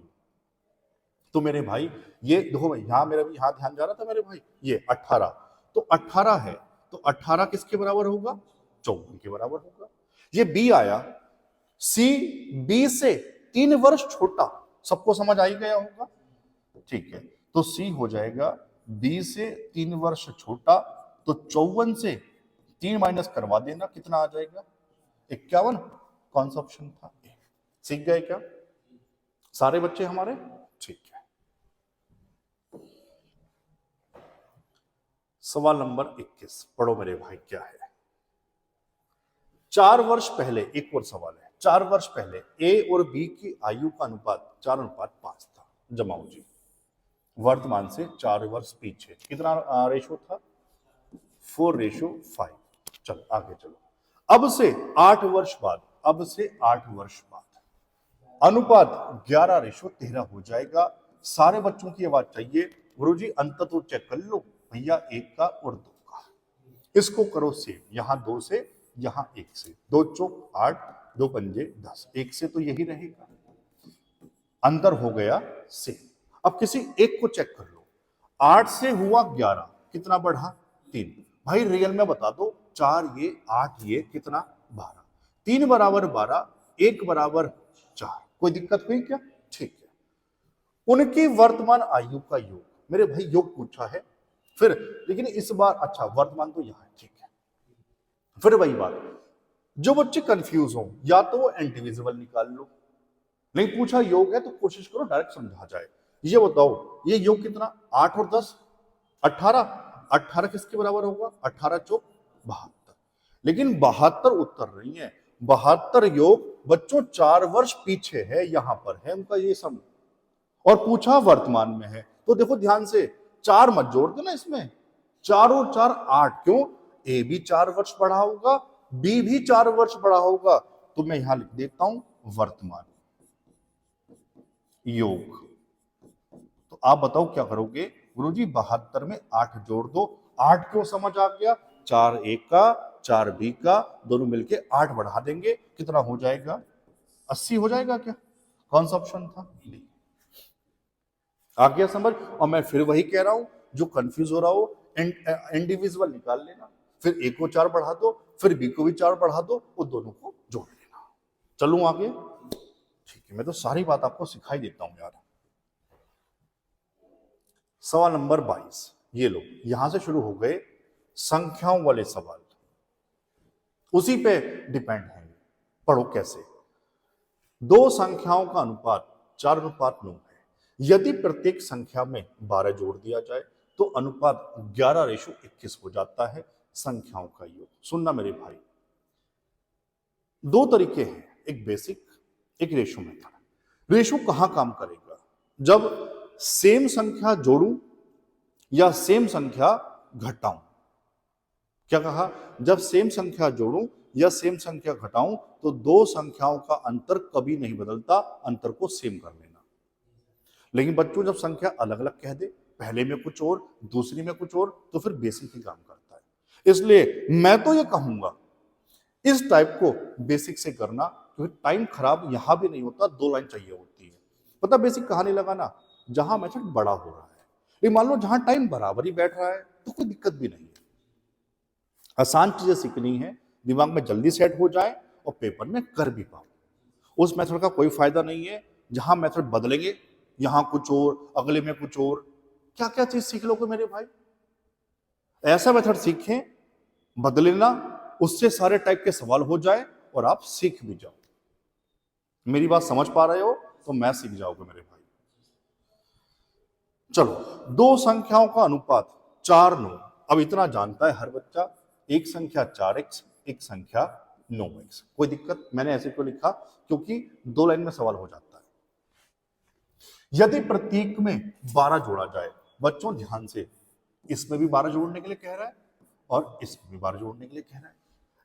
तो मेरे भाई ये देखो, यहां मेरा भी यहां ध्यान जा रहा था मेरे भाई, ये 18, तो 18 है, तो 18 किसके बराबर होगा, 54 के बराबर होगा। ये बी आया, सी बी से 3 वर्ष छोटा, सबको समझ आ ही गया होगा, ठीक है। तो सी हो जाएगा बी से 3 वर्ष छोटा, तो 54 से 3 माइनस करवा देना, कितना आ जाएगा, 51। कौन सा ऑप्शन था, सीख गए क्या सारे बच्चे हमारे, ठीक है। सवाल नंबर 21 पढ़ो मेरे भाई, क्या है। 4 वर्ष पहले, एक और सवाल है, 4 वर्ष पहले ए और बी की आयु का अनुपात 4:5 था। जमाओ जी, वर्तमान से 4 वर्ष पीछे कितना रेशो था, 4:5। चलो आगे चलो। अब से 8 वर्ष बाद, अब से 8 वर्ष बाद अनुपात 11:13 हो जाएगा। सारे बच्चों की आवाज चाहिए, गुरुजी अंतर तो चेक कर लो भैया, 1 का और 2 का, इसको करो सेम, यहां 2 से, यहां 1 से, 2 चौक 8, 2 पंजे 10, 1 से तो यही रहेगा, अंतर हो गया सेम। अब किसी एक को चेक कर लो, 8 से हुआ 11, कितना बढ़ा, 3। भाई रियल में बता दो, 4 ये 8 ये कितना, 12, 3 बराबर 12, 1 बराबर 4, कोई दिक्कत हुई क्या, ठीक है। उनकी वर्तमान आयु का योग, मेरे भाई योग पूछा है फिर, लेकिन इस बार अच्छा वर्तमान तो यहां है, ठीक है। फिर वही बात, जो बच्चे कंफ्यूज हो, या तो वो इंडिविजुअल निकाल लो, नहीं पूछा योग है तो कोशिश करो डायरेक्ट समझा जाए। ये बताओ, ये योग कितना, 8 और 10 18, 18 किसके बराबर होगा, 18 चौक 72, लेकिन 72 उत्तर नहीं है, 72 योग बच्चों 4 वर्ष पीछे है, यहां पर है उनका ये सम, और पूछा वर्तमान में है, तो देखो ध्यान से, 4 मत जोड़ देना इसमें, 4 और 4 8, क्यों, ए भी 4 वर्ष बढ़ा होगा, बी भी 4 वर्ष बढ़ा होगा, तो मैं यहां लिख देता हूं वर्तमान योग। तो आप बताओ क्या करोगे, गुरुजी 72 में 8 जोड़ दो, 8 क्यों समझ आ गया, 4 ए का 4 बी का, दोनों मिलके 8 बढ़ा देंगे, कितना हो जाएगा, 80 हो जाएगा क्या, कौन सा ऑप्शन था, डी। आ गया समझ। और मैं फिर वही कह रहा हूं, जो कंफ्यूज हो रहा हो इंडिविजुअल निकाल लेना, फिर ए को 4 बढ़ा दो, फिर बी को भी 4 बढ़ा दो, और दोनों को जोड़ लेना, चलूं आगे? ठीक है, मैं तो सारी बात आपको सिखाई देता हूं यार। सवाल नंबर 22, ये लो, यहां से शुरू हो गए संख्याओं वाले सवाल, उसी पे डिपेंड है। पढ़ो कैसे। दो संख्याओं का अनुपात 4:9 है। यदि प्रत्येक संख्या में 12 जोड़ दिया जाए तो अनुपात 11:21 हो जाता है संख्याओं का योग। सुनना मेरे भाई, दो तरीके हैं, एक बेसिक, एक रेशो मेथड। रेशो कहां काम करेगा? जब सेम संख्या जोड़ूं या सेम संख्या घटाऊं। क्या कहा? जब सेम संख्या जोड़ूं या सेम संख्या घटाऊं तो दो संख्याओं का अंतर कभी नहीं बदलता, अंतर को सेम कर लेना। लेकिन बच्चों जब संख्या अलग अलग कह दे, पहले में कुछ और दूसरी में कुछ और, तो फिर बेसिक ही काम करता है। इसलिए मैं तो ये कहूंगा इस टाइप को बेसिक से करना, क्योंकि टाइम खराब यहां भी नहीं होता, 2 लाइन चाहिए होती है। पता बेसिक कहां नहीं लगाना? जहां मेथड बड़ा हो रहा है। लेकिन मान लो जहां टाइम बराबर ही बैठ रहा है तो कोई दिक्कत भी नहीं है। आसान चीजें सीखनी है, दिमाग में जल्दी सेट हो जाए और पेपर में कर भी पाओ। उस मेथड का कोई फायदा नहीं है जहां मेथड बदलेंगे, यहां कुछ और, अगले में कुछ और। क्या क्या चीज सीख लोगे मेरे भाई? ऐसा मेथड सीखें, बदले ना, उससे सारे टाइप के सवाल हो जाए और आप सीख भी जाओ। मेरी बात समझ पा रहे हो तो मैं सीख जाओगे मेरे भाई। चलो, दो संख्याओं का अनुपात 4:9। अब इतना जानता है हर बच्चा, एक संख्या 4x, एक संख्या 9x। कोई दिक्कत? मैंने ऐसे क्यों लिखा? क्योंकि 2 लाइन में सवाल हो जाता है। यदि प्रत्येक में 12 जोड़ा जाए, बच्चों ध्यान से, इसमें भी 12 जोड़ने के लिए कह रहा है और इसमें भी 12 जोड़ने के लिए कह रहा है।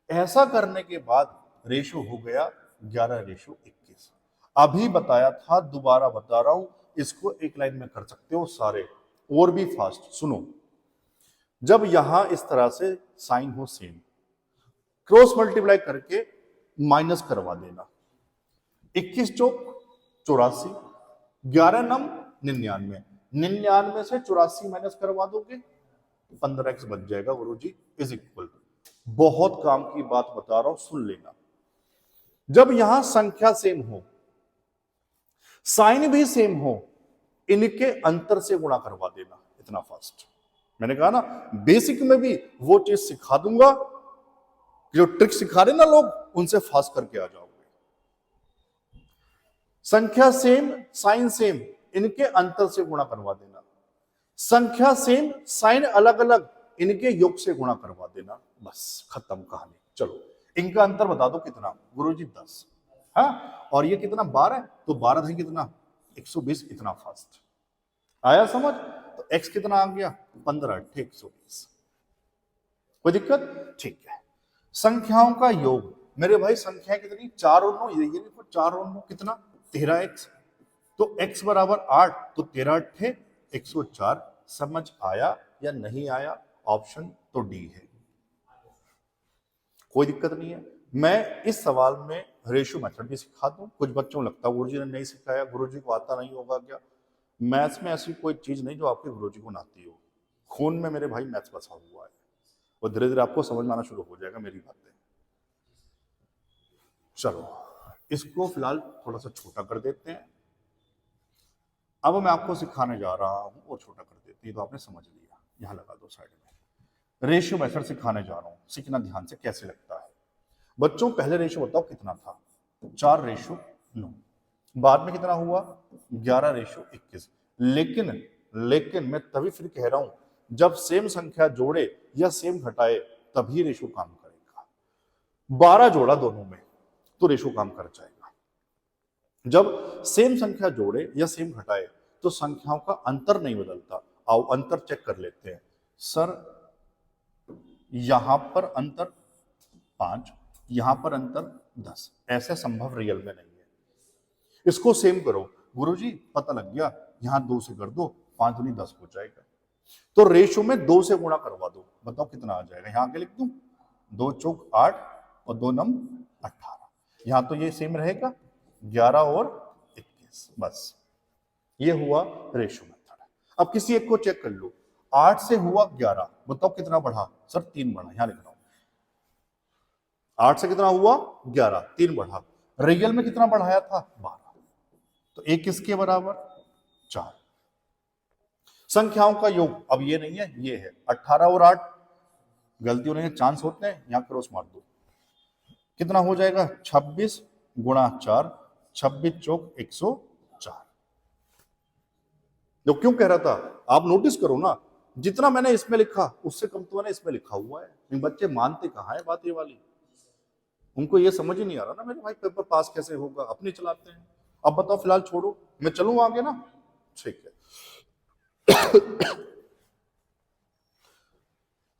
ऐसा करने के बाद रेशो हो गया 11:21। अभी बताया था, दोबारा बता रहा हूं, इसको एक लाइन में कर सकते हो सारे, और भी फास्ट। सुनो, जब यहां इस तरह से साइन हो सेम, क्रॉस मल्टीप्लाई करके माइनस करवा देना। 21 चौक 84, 11 नम 99, 99 से 84 माइनस करवा दोगे 15x बच जाएगा गुरुजी, इज इक्वल। बहुत काम की बात बता रहा हूं, सुन लेना। जब यहां संख्या सेम हो, साइन भी सेम हो, इनके अंतर से गुणा करवा देना। इतना फास्ट। मैंने कहा ना, बेसिक में भी वो चीज सिखा दूंगा, जो ट्रिक सिखा रहे ना लोग, उनसे फास्ट करके आ जाओगे। संख्या सेम, साइन सेम, इनके अंतर से गुणा करवा देना। संख्या सेम, साइन अलग अलग, इनके योग से गुणा करवा देना। बस खत्म कहानी। चलो, इनका अंतर बता दो कितना? गुरुजी 10। हाँ, और ये कितना? 12। तो 12 है कितना? 120। इतना फास्ट आया समझ? तो x कितना आ गया? 15 × 120। कोई दिक्कत? ठीक है। संख्याओं का योग मेरे भाई, संख्या कितनी? 4 और 9। ये देखो, 4 और 9 कितना? 13x। तो x बराबर 8, तो 13 × 104। समझ आया या नहीं आया? ऑप्शन तो डी है। कोई दिक्कत नहीं है। मैं इस सवाल में रेशियो मेथड भी सिखा दूं। कुछ बच्चों को लगता है गुरुजी ने नहीं सिखाया, गुरुजी को आता नहीं होगा क्या? मैथ्स में ऐसी कोई चीज नहीं जो आपके गुरुजी को ना आती हो। खून में मेरे भाई मैथ्स बसा हुआ है, और धीरे धीरे आपको समझ में आना शुरू हो जाएगा मेरी बातें। चलो, इसको फिलहाल थोड़ा सा छोटा कर देते हैं। अब मैं आपको सिखाने जा रहा हूं, और छोटा कर देते हैं तो आपने समझ लिया। यहां लगा दो साइड में। रेशियो मेथड सिखाने जा रहा हूं, सीखना ध्यान से कैसे लगता है। बच्चों, पहले रेशियो बताओ कितना था? 4:9। बाद में कितना हुआ? 11:21। लेकिन मैं तभी फिर कह रहा हूं, जब सेम संख्या जोड़े या सेम घटाए तभी रेशियो काम करेगा। 12 जोड़ा दोनों में तो रेशियो काम कर जाएगा। जब सेम संख्या जोड़े या सेम घटाए तो संख्याओं का अंतर नहीं बदलता। आओ अंतर चेक कर लेते हैं। सर, यहां पर अंतर 5, यहां पर अंतर 10, ऐसा संभव रियल में नहीं है। इसको सेम करो। गुरुजी पता लग गया, यहां 2 से कर दो, 5 दूनी 10 हो जाएगा। तो रेशो में 2 से गुणा करवा दो, बताओ कितना आ जाएगा? यहां आगे लिख दूं, 2 चौक 8 और 2 नम 18। यहां तो ये सेम रहेगा, 11 और 21। बस ये हुआ रेशो मेथड। अब किसी एक को चेक कर लो। 8 से हुआ 11, बताओ कितना बढ़ा? सर 3 बढ़ा। यहां लिख रहा हूं, 8 से कितना हुआ? 11, 3 बढ़ा। रियल में कितना बढ़ाया था? 12। तो एक किसके बराबर? 4। संख्याओं का योग अब ये नहीं है, ये है 18 और 8। गलती होने के चांस होते हैं, यहां क्रॉस मार दो। कितना हो जाएगा? 26 गुणा 4, 26 चौक 104। जो क्यों कह रहा था, आप नोटिस करो ना, जितना मैंने इसमें लिखा उससे कम तो मैंने इसमें लिखा हुआ है। इन बच्चे मानते कहाँ है बात ये वाली, उनको ये समझ ही नहीं आ रहा ना मेरे भाई पेपर पास कैसे होगा, अपने चलाते हैं। अब बताओ, फिलहाल छोड़ो, मैं चलूं आगे ना? ठीक है।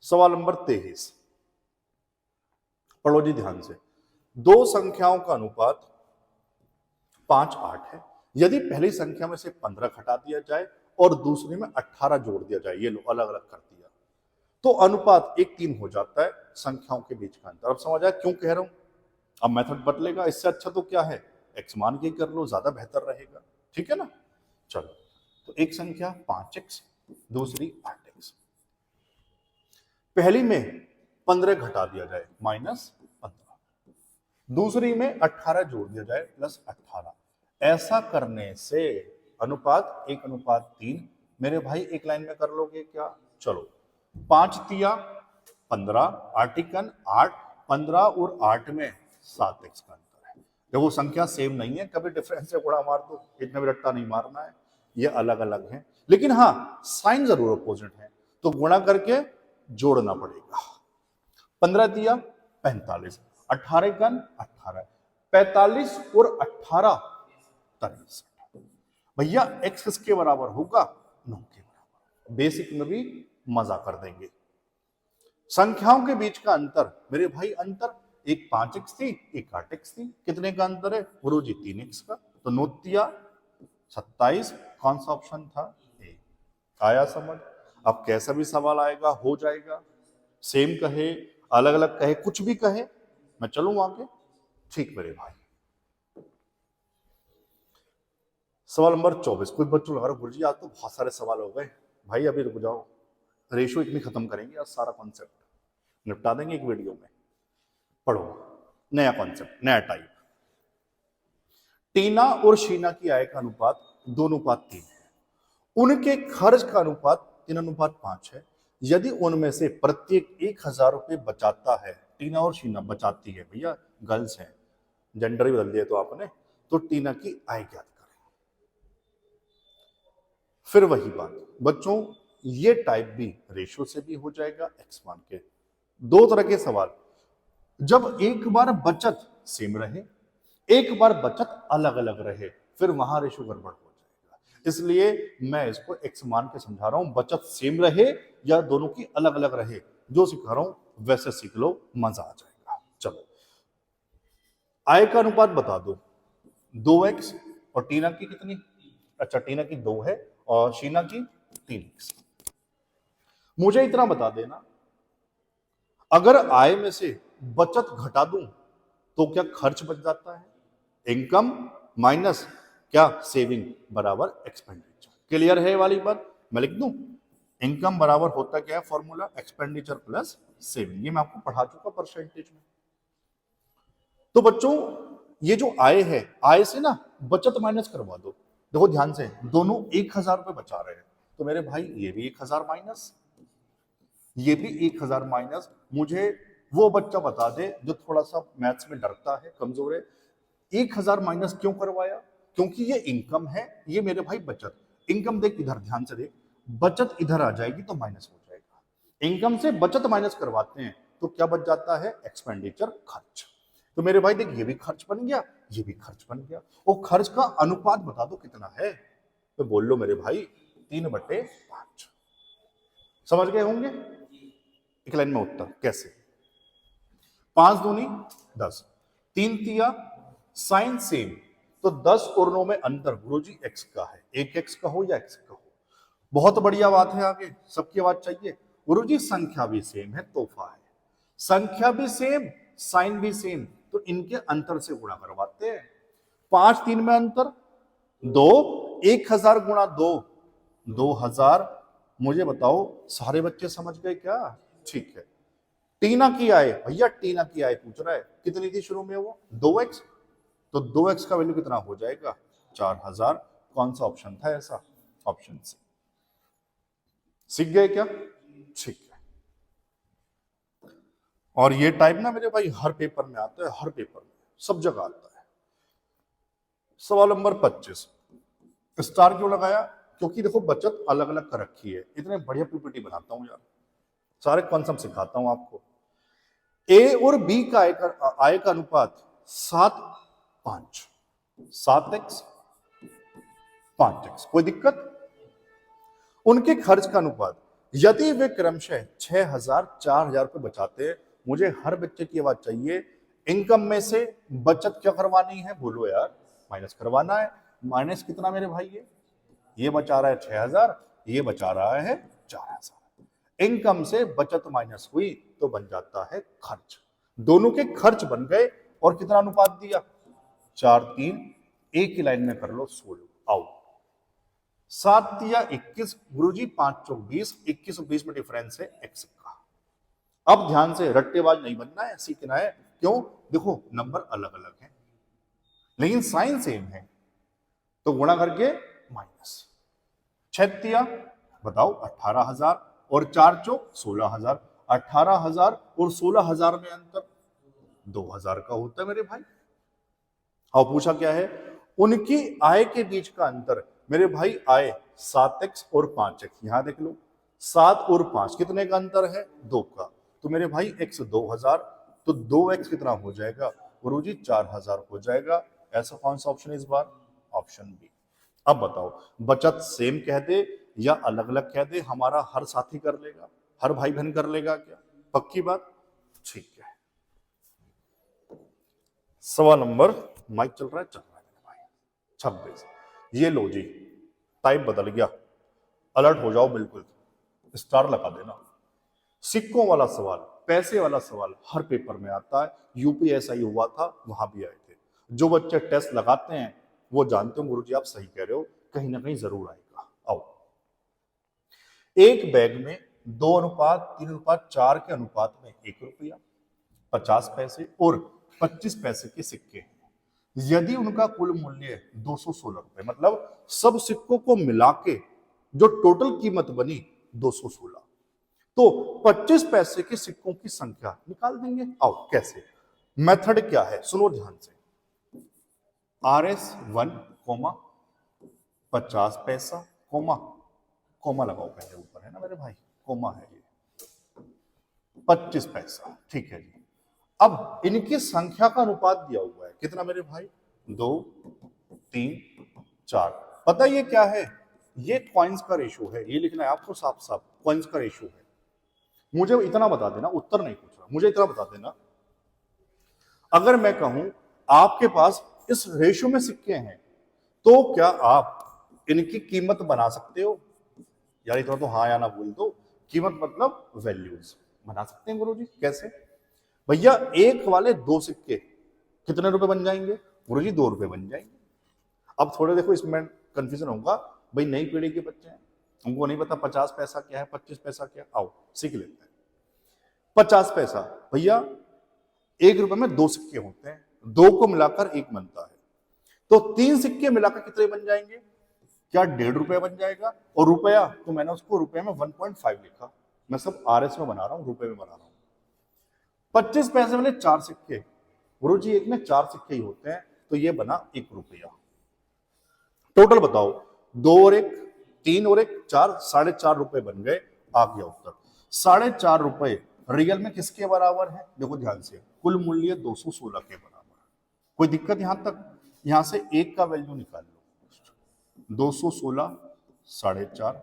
सवाल नंबर 23, पढ़ो जी ध्यान से। दो संख्याओं का अनुपात 5:8 है। यदि पहली संख्या में से 15 घटा दिया जाए और दूसरी में 18 जोड़ दिया जाए, ये लो अलग अलग कर दिया, तो अनुपात 1:3 हो जाता है संख्याओं के बीच का अंतर। अब समझ आया क्यों कह रहा हूं? अब मेथड बदलेगा, इससे अच्छा तो क्या है, एक्स मान के कर लो, ज्यादा बेहतर रहेगा। ठीक है ना? चलो, तो एक संख्या 5x, दूसरी 8x। पहली में 15 घटा दिया जाए -15, दूसरी में 18 जोड़ दिया जाए +18। ऐसा करने से अनुपात 1:3। मेरे भाई एक लाइन में कर लोगे क्या? चलो, 5 तिया 15, 8 एकन 8, 15 और 8 में 7x का अंतर है। देखो संख्या सेम नहीं है, कभी डिफरेंस से गुणा मार दो, इतना भी रट्टा नहीं मारना है। ये अलग अलग है, लेकिन हाँ साइन जरूर अपोजिट है, तो गुणा करके जोड़ना पड़ेगा। 15 दिया 45, 18 एकन 18, 45 और 18 63। भैया x किसके बराबर होगा? 9 के बराबर। बेसिक में भी मजा कर देंगे। संख्याओं के बीच का अंतर, मेरे भाई अंतर, एक 5x थी एक 8x थी। कितने का अंतर है गुरु जी? 3x का। तो 9 तिया 27, कौन सा ऑप्शन था? ए। आया समझ? अब कैसा भी सवाल आएगा हो जाएगा, सेम कहे अलग अलग कहे कुछ भी कहे, मैं चलूं आगे। ठीक मेरे भाई। सवाल नंबर 24। कुछ बच्चों लगा रहा गुरुजी आज तो बहुत सारे सवाल हो गए। भाई अभी रुक जाओ, रेशो इतनी खत्म करेंगे, आज सारा कॉन्सेप्ट निपटा देंगे एक वीडियो में। पढ़ो, नया कॉन्सेप्ट, नया टाइप। टीना और शीना की आय का अनुपात 2:3 है। उनके खर्च का अनुपात 3:5 है। यदि उनमें से प्रत्येक 1000 रुपये बचाता है, टीना और शीना बचाती है, भैया गर्ल्स हैं, जेंडर भी बदल दिया तो आपने, तो टीना की आय ज्ञात करें। फिर वही बात बच्चों, ये टाइप भी रेशो से भी हो जाएगा एक्स मान के। दो तरह के सवाल, जब एक बार बचत सेम रहे, एक बार बचत अलग अलग रहे, फिर वहां रेशो गड़बड़ हो जाएगा। इसलिए मैं इसको एक्स मान के समझा रहा हूं, बचत सेम रहे या दोनों की अलग अलग रहे, जो सिखा रहा हूं वैसे सीख लो, मजा आ जाएगा। चलो, आय का अनुपात बता दो, 2x और टीना की कितनी? अच्छा, टीना की 2 है और शीना की 3x। मुझे इतना बता देना, अगर आय में से बचत घटा दूं तो क्या खर्च बच जाता है? इनकम माइनस क्या सेविंग बराबर एक्सपेंडिचर। क्लियर है वाली बात? मैं लिख दूं, इनकम बराबर होता क्या है फॉर्मूला? Expenditure plus saving. ये मैं आपको पढ़ा चुका परसेंटेज में। तो बच्चों ये जो आय है, आय से ना बचत माइनस करवा दो। देखो ध्यान से, दोनों 1000 रुपए बचा रहे हैं, तो मेरे भाई ये भी 1000 माइनस, ये भी 1000 माइनस। मुझे वो बच्चा बता दे जो थोड़ा सा मैथ्स में डरता है, कमजोर है। 1000 माइनस क्यों करवाया? क्योंकि ये इनकम है, ये मेरे भाई बचत। इनकम देख इधर, ध्यान से देख, बचत इधर आ जाएगी तो माइनस हो जाएगा। इनकम से बचत माइनस करवाते हैं तो क्या बच जाता है? एक्सपेंडिचर, खर्च। तो मेरे भाई देख, ये भी खर्च बन गया, ये भी खर्च बन गया। और खर्च का अनुपात बता दो कितना है, तो बोल लो मेरे भाई 3/5। समझ गए होंगे? एक लाइन में उत्तर कैसे? 5 दूनी 10, 3 तिया साइन सेम, तो 10 और 9 में अंतर गुरुजी एक्स का है। एक एक्स का हो या एक्स का हो, बहुत बढ़िया बात है। आगे सबकी आवाज चाहिए गुरुजी। संख्या भी सेम है, तोहफा है। संख्या भी सेम, साइन भी सेम, तो इनके अंतर से गुणा करवाते हैं। 5 3 में अंतर 2, 1000 गुणा 2 2000। मुझे बताओ सारे बच्चे समझ गए क्या? ठीक है। टीना की आय, भैया टीना की आय पूछ रहा है, कितनी थी शुरू में? वो 2x। तो 2x का वैल्यू कितना हो जाएगा 4000। कौन सा ऑप्शन था ऐसा? Option C. सीख गए क्या? ठीक है। और ये टाइप ना मेरे भाई हर पेपर में आता है, हर पेपर में, सब जगह आता है। सवाल नंबर 25। स्टार क्यों लगाया? क्योंकि देखो बचत अलग अलग कर रखी है। इतने बढ़िया पीपीटी बनाता हूं यार, सारे कॉन्सेप्ट सिखाता हूं आपको। ए और बी का आय का अनुपात 7:5, 7x 5x, कोई दिक्कत? उनके खर्च का अनुपात, यदि वे क्रमशः 6000 4000 रुपए बचाते हैं, मुझे हर बच्चे की आवाज चाहिए, इनकम में से बचत क्या करवानी है? बोलो यार, माइनस करवाना है। माइनस कितना मेरे भाई? ये बचा रहा है 6000, ये बचा रहा है 4000। इनकम से बचत माइनस हुई तो बन जाता है खर्च। दोनों के खर्च बन गए और कितना अनुपात दिया? 4:3। एक ही लाइन में कर लो 16। आओ 7 या 21, गुरुजी 5 चौक 20, 21 और 20 में डिफरेंस है x का। अब ध्यान से, रट्टेबाज नहीं बनना है, सीखना है। क्यों? देखो नंबर अलग अलग है लेकिन साइन सेम है, तो गुणा करके माइनस। 6 बताओ 18,000 और 4 चौक 16,000। 18,000 और 16,000 में अंतर 2,000 का होता है मेरे भाई। और पूछा क्या है? उनकी आय के बीच का अंतर। मेरे भाई आय 7x और 5x, यहां देख लो 7 और 5 कितने का अंतर है? 2 का। तो मेरे भाई x 2,000, तो 2x कितना हो जाएगा गुरुजी? 4,000 हो जाएगा। ऐसा कौन सा ऑप्शन है इस बार? Option B. अब बताओ बचत सेम कह दे या अलग अलग कह दे, हमारा हर साथी कर लेगा, हर भाई बहन कर लेगा क्या? पक्की बात? ठीक है। सवाल नंबर, माइक चल रहा है? चल रहा है मेरे भाई। 26। ये लो जी, टाइप बदल गया, अलर्ट हो जाओ बिल्कुल, स्टार लगा देना। सिक्कों वाला सवाल, पैसे वाला सवाल हर पेपर में आता है। यूपीएसआई हुआ था, वहां भी आए थे। जो बच्चे टेस्ट लगाते हैं वो जानते हो गुरुजी आप सही कह रहे हो, कहीं ना कहीं जरूर आएगा। आओ, एक बैग में 2:3:4 के अनुपात में 1 रुपया, 50 पैसे और 25 पैसे के सिक्के हैं। यदि उनका कुल मूल्य 216 रुपए, मतलब सब सिक्कों को मिला के जो टोटल कीमत बनी 216, तो 25 पैसे के सिक्कों की संख्या निकाल देंगे। आओ कैसे? मेथड क्या है सुनो ध्यान से। RS1, 50 पैसा, कोमा लगाओ पहले ऊपर, है ना मेरे भाई, कोमा है ये, 25 पैसा, ठीक है जी। अब इनकी संख्या का अनुपात दिया हुआ है कितना मेरे भाई? 2, 3, 4। पता ये क्या है? ये कॉइन्स का रेशो है, ये लिखना है आपको साफ साफ, कॉइन्स का रेशो है। मुझे इतना बता देना, उत्तर नहीं पूछ रहा, मुझे इतना बता देना, अगर मैं कहूं आपके पास इस रेशो में सिक्के हैं तो क्या आप इनकी कीमत बना सकते हो? यार इतना तो हाँ या ना बोल दो। कीमत मतलब वैल्यूज बना सकते हैं गुरुजी। कैसे? भैया एक वाले 2 सिक्के कितने रुपए बन जाएंगे गुरुजी? 2 रुपए बन जाएंगे। अब थोड़े देखो इसमें कंफ्यूजन होगा, भाई नई पीढ़ी के बच्चे हैं, उनको नहीं पता 50 पैसा क्या है, 25 पैसा क्या। आओ सीख लेते हैं। 50 पैसा भैया, 1 रुपए में 2 सिक्के होते हैं, 2 को मिलाकर 1 बनता है, तो 3 सिक्के मिलाकर कितने बन जाएंगे? क्या 1.5 रुपए बन जाएगा? और रुपया तो मैंने उसको रुपए में 1.5 लिखा, मैं सब RS में बना रहा हूं, रुपए में बना रहा हूं। 25 पैसे वाले 4 सिक्के गुरुजी, एक में 4 सिक्के ही होते हैं, तो ये बना 1 रुपया। टोटल बताओ, 2 और 1, 3 और 1, 4, 4.5 रुपए बन गए। आ गया उत्तर। 4.5 रुपए रियल में किसके बराबर है? देखो ध्यान से, कुल मूल्य 216 के बराबर। कोई दिक्कत यहां तक? यहां से 1 का वैल्यू निकाल लो, 216 4.5,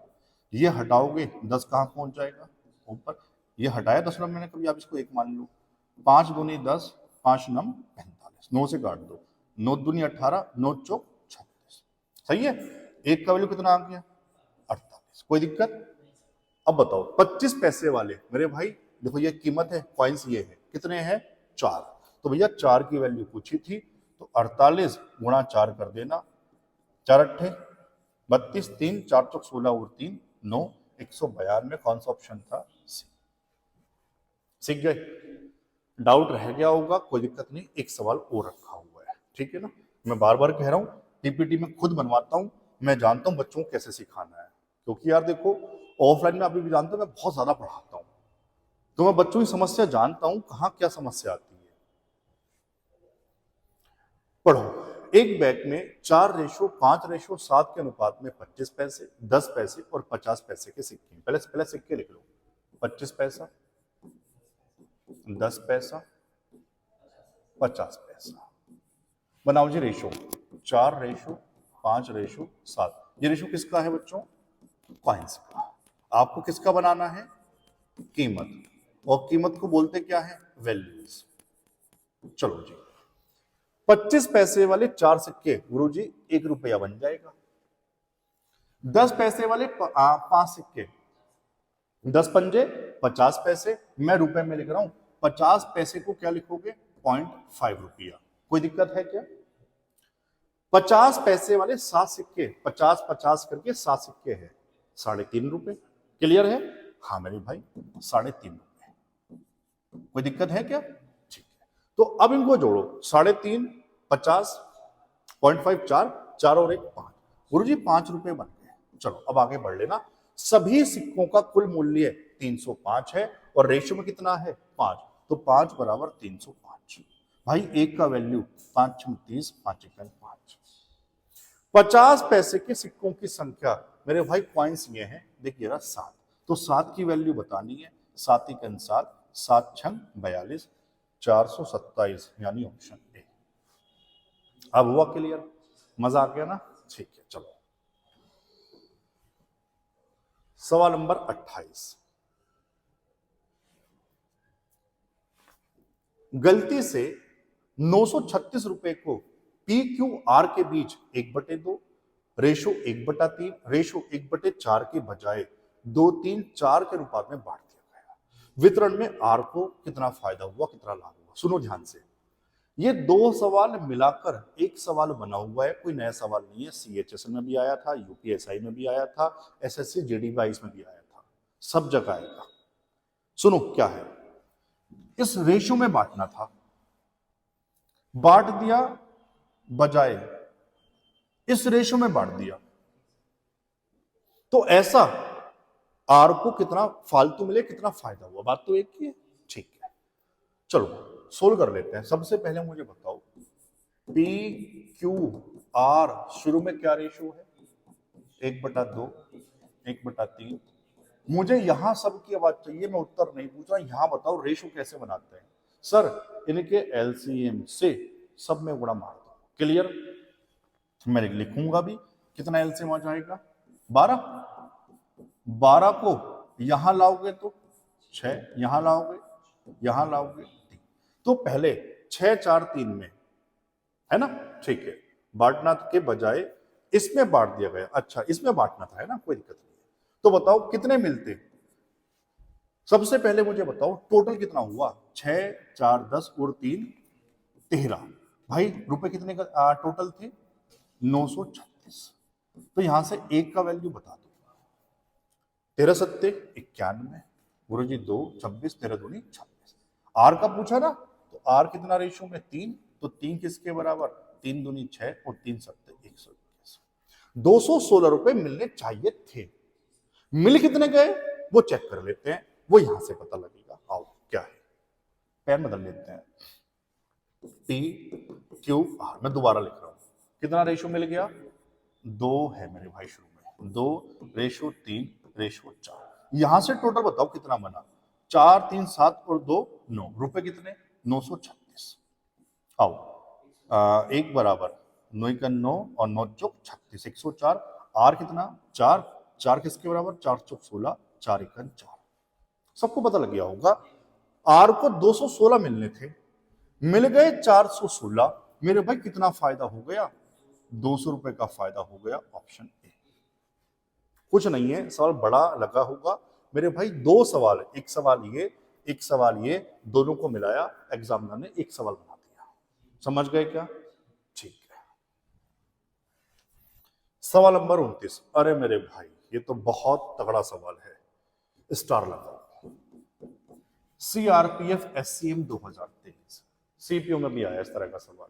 ये हटाओगे 10 कहां पहुंच जाएगा? ऊपर। ये हटाया 10 नंबर मैंने, कभी आप इसको 1 मान लो। 5 दूनी 10, 5 नम 45, 9 से काट दो, 9 दूनी 18, 9 चौक 36। सही है? 1 का वैल्यू कितना आ गया? 48। कोई दिक्कत? अब बताओ 25 पैसे वाले मेरे भाई, देखो ये कीमत है, कॉइन्स ये है, कितने हैं? 4। तो भैया 4 की वैल्यू पूछी थी, तो 48 गुणा 4 कर देना, 4 अट्ठे 32, 3 4 चौक 16 और 3 9, 192। कौन सा ऑप्शन था? सी। सीख गए? डाउट रह गया होगा, कोई दिक्कत नहीं, एक सवाल और रखा हुआ है, ठीक है ना। मैं बार बार कह रहा हूं, पीपीटी में खुद बनवाता हूं, मैं जानता हूं बच्चों को कैसे सिखाना है, क्योंकि यार देखो ऑफलाइन में अभी भी जानते हो मैं बहुत ज्यादा पढ़ाता हूं, तो मैं बच्चों की समस्या जानता हूं, कहां क्या समस्या आती है। पढ़ो, एक बैग में 4:5:7 के अनुपात में 25 पैसे, 10 पैसे और 50 पैसे के सिक्के। पहले सिक्के लिख लो। 25 पैसा, 10 पैसा, 50 पैसा। बनाओ जी रेशो, 4:5:7। ये रेशो किसका है बच्चों? कॉइन्स का। आपको किसका बनाना है? कीमत। और कीमत को बोलते क्या है? वैल्यूज। चलो जी, 25 पैसे वाले 4 सिक्के गुरुजी 1 रुपया बन जाएगा। 10 पैसे वाले 5 सिक्के, 10 पंजे 50 पैसे। मैं रुपए में लिख रहा हूं, 50 पैसे को क्या लिखोगे? 0.5 रुपया। कोई दिक्कत है क्या? 50 पैसे वाले 7 सिक्के, 50-50 करके 7 सिक्के है, 3.5 रुपए। क्लियर है? हाँ मेरे भाई, 3.5 रुपए। कोई दिक्कत है क्या? ठीक है, तो अब इनको जोड़ो, 3.5, 50, 0.5 4 और 1 5। गुरु जी 5 रुपए बन गए। चलो अब आगे बढ़ लेना। सभी सिक्कों का कुल मूल्य 305 है और रेशियो में कितना है? 5, तो 5 बराबर 305। भाई एक का वैल्यू 5 × 30, 5 × 5। 50 पैसे के सिक्कों की संख्या मेरे भाई कॉइन्स ये हैं, देखिएगा 7, तो 7 की वैल्यू बतानी है। 7 के अनुसार 7 × 42, 427, यानी ऑप्शन ए। अब हुआ क्लियर? मजा आ गया ना? ठीक है, चलो सवाल नंबर 28। गलती से 936 रुपए को पी क्यू आर के बीच 1/2, रेशो 1/3, रेशो 1/4 के बजाय 2, 3, 4 के अनुपात में बांट दिया गया। वितरण में आर को कितना फायदा हुआ, कितना लाभ हुआ? सुनो ध्यान से, ये 2 सवाल मिलाकर एक सवाल बना हुआ है, कोई नया सवाल नहीं है। CHSL में भी आया था, UPSI में भी आया था, SSC JDY में भी आया था, सब जगह आएगा। सुनो क्या है, इस रेशियो में बांटना था, बांट दिया, बजाय इस रेशियो में बांट दिया, तो ऐसा आर को कितना फालतू मिले, कितना फायदा हुआ? बात तो एक ही है। ठीक है, चलो सोल्व कर लेते हैं। सबसे पहले मुझे बताओ, पी क्यू आर शुरू में क्या रेशियो है? 1/2, 1/3। मुझे यहां सब की आवाज चाहिए, मैं उत्तर नहीं पूछ रहा। यहां बताओ रेशियो कैसे बनाते हैं? सर इनके एलसीएम से सब में गुणा मार दो। क्लियर? मैं लिखूंगा भी, कितना एलसीएम आ जाएगा? 12। 12 को यहां लाओगे तो 6, यहां लाओगे, यहां लाओगे 3। तो पहले 6, 4, 3 में है ना? ठीक है, बांटना के बजाय इसमें बांट दिया गया। अच्छा इसमें बांटना था, है ना? कोई दिक्कत नहीं है। तो बताओ कितने मिलते? सबसे पहले मुझे बताओ टोटल कितना हुआ? 6, 4, 10 और 3 13। भाई रुपए कितने का टोटल थे? 936। तो यहां से एक का वैल्यू बता दो। 13 सत्ते 91, गुरु जी 2, 26, 13 दूनी 26। आर का पूछा ना, तो आर कितना रेशियो में? 3, तो 3 किसके बराबर? 3 दूनी 6 और 3 सत्ते 121। 216 रुपए मिलने चाहिए थे, मिल कितने गए वो चेक कर लेते हैं, वो यहां से पता लगेगा। आओ क्या है, पेन बदल लेते हैं। पी क्यू आर, मैं दोबारा लिख रहा हूं, कितना रेशियो मिल गया? 2 है मेरे भाई शुरू में, 2:3, 4। यहां से टोटल बताओ कितना बना? 4, 3, 7 और 2 9। रुपए कितने? 936। आओ एक बराबर 9 का 9 और 9 चौक 36, 104। आर कितना? 4, 4 किसके बराबर? 4 चौक 16, 4 1 4। सबको पता लग गया होगा। आर को 216 मिलने थे, मिल गए 416। मेरे भाई कितना फायदा हो गया? 200 रुपए का फायदा हो गया। Option A. कुछ नहीं है, सवाल बड़ा लगा होगा मेरे भाई। 2 सवाल, एक सवाल ये, एक सवाल ये, दोनों को मिलाया, एग्जामिनर ने एक सवाल बना दिया। समझ गए क्या? ठीक है, सवाल नंबर 29। अरे मेरे भाई ये तो बहुत तगड़ा सवाल है, स्टार लगाओ। CRPF SCM 2023, CPO में भी आया इस तरह का सवाल।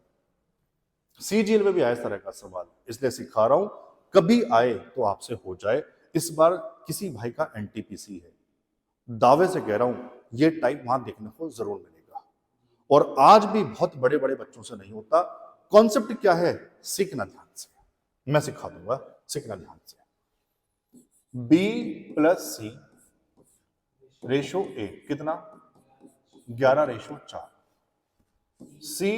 सीजीएल में भी आया इस तरह का सवाल, इसलिए सिखा रहा हूं, कभी आए तो आपसे हो जाए। इस बार किसी भाई का एनटीपीसी है, दावे से कह रहा हूं ये टाइप वहां देखने को जरूर मिलेगा। और आज भी बहुत बड़े बड़े बच्चों से नहीं होता। कॉन्सेप्ट क्या है, सीखना ध्यान से, मैं सिखा दूंगा, सीखना ध्यान से। B plus C ratio A कितना, 11:4। C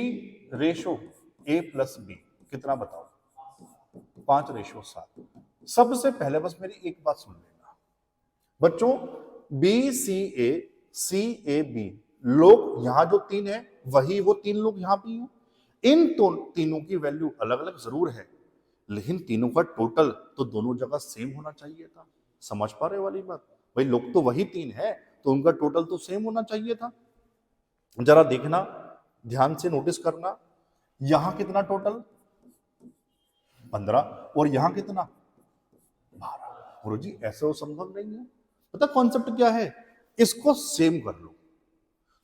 ratio A plus B कितना बताओ, 5:7। सबसे पहले बस मेरी एक बात सुन लेना बच्चों, बी सी ए बी, लोग यहां जो 3 है वही वो 3 लोग यहां भी हैं। इन तीनों की वैल्यू अलग अलग जरूर है, लेकिन तीनों का टोटल तो दोनों जगह सेम होना चाहिए था। समझ पा रहे वाली बात, भाई लोग तो वही 3 है तो उनका टोटल तो सेम होना चाहिए था। जरा देखना, ध्यान से नोटिस करना, यहां कितना टोटल 15 और यहां कितना 12। गुरुजी ऐसा संभव नहीं है। पता कॉन्सेप्ट क्या है, इसको सेम कर लो।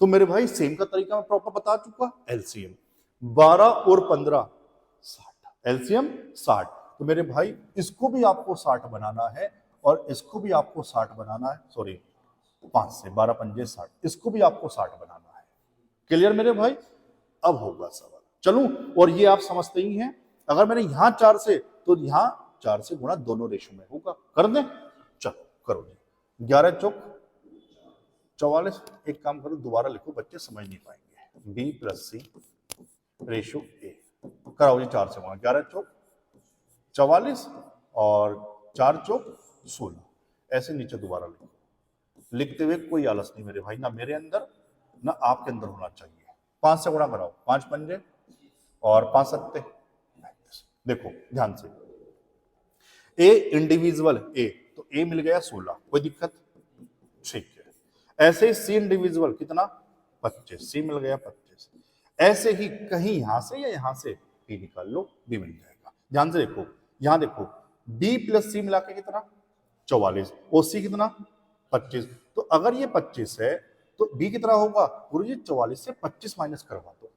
तो मेरे भाई सेम का तरीका मैं प्रॉपर बता चुका, एलसीएम 12 और 15 60, एलसीएम 60। तो मेरे भाई इसको भी आपको 60 बनाना है और इसको भी आपको 60 बनाना है, सॉरी 5 से 12 पंजे 60, इसको भी आपको 60 बनाना है। क्लियर मेरे भाई, अब होगा सवाल, चलूं। और ये आप समझते ही हैं, अगर मैंने यहां 4 से तो यहां 4 से गुणा दोनों रेशो में होगा, कर दें, चलो करो जी। 11 चौक 44। एक काम करो, दोबारा लिखो, बच्चे समझ नहीं पाएंगे। B plus C ratio A, कराओ जी 4 से गुणा, 11 चौक 44 और 4 चौक 16। ऐसे नीचे दोबारा लिखो, लिखते हुए कोई आलस नहीं मेरे भाई, ना मेरे अंदर ना आपके अंदर होना चाहिए। 5 से गुणा कराओ, 5 पंजे और 5 सत्ते। देखो ध्यान से, ए इंडिविजुअल ए, तो ए मिल गया 16, कोई दिक्कत, ठीक है। ऐसे ही सी इंडिविजुअल कितना 25, सी मिल गया 25। ऐसे ही कहीं यहां से या यहां से बी निकाल लो, बी मिल जाएगा। ध्यान से देखो, यहां देखो, बी प्लस सी मिला के कितना 44 और सी कितना 25। तो अगर ये 25 है तो बी कितना होगा, गुरुजी 44 से 25 माइनस करवा दो।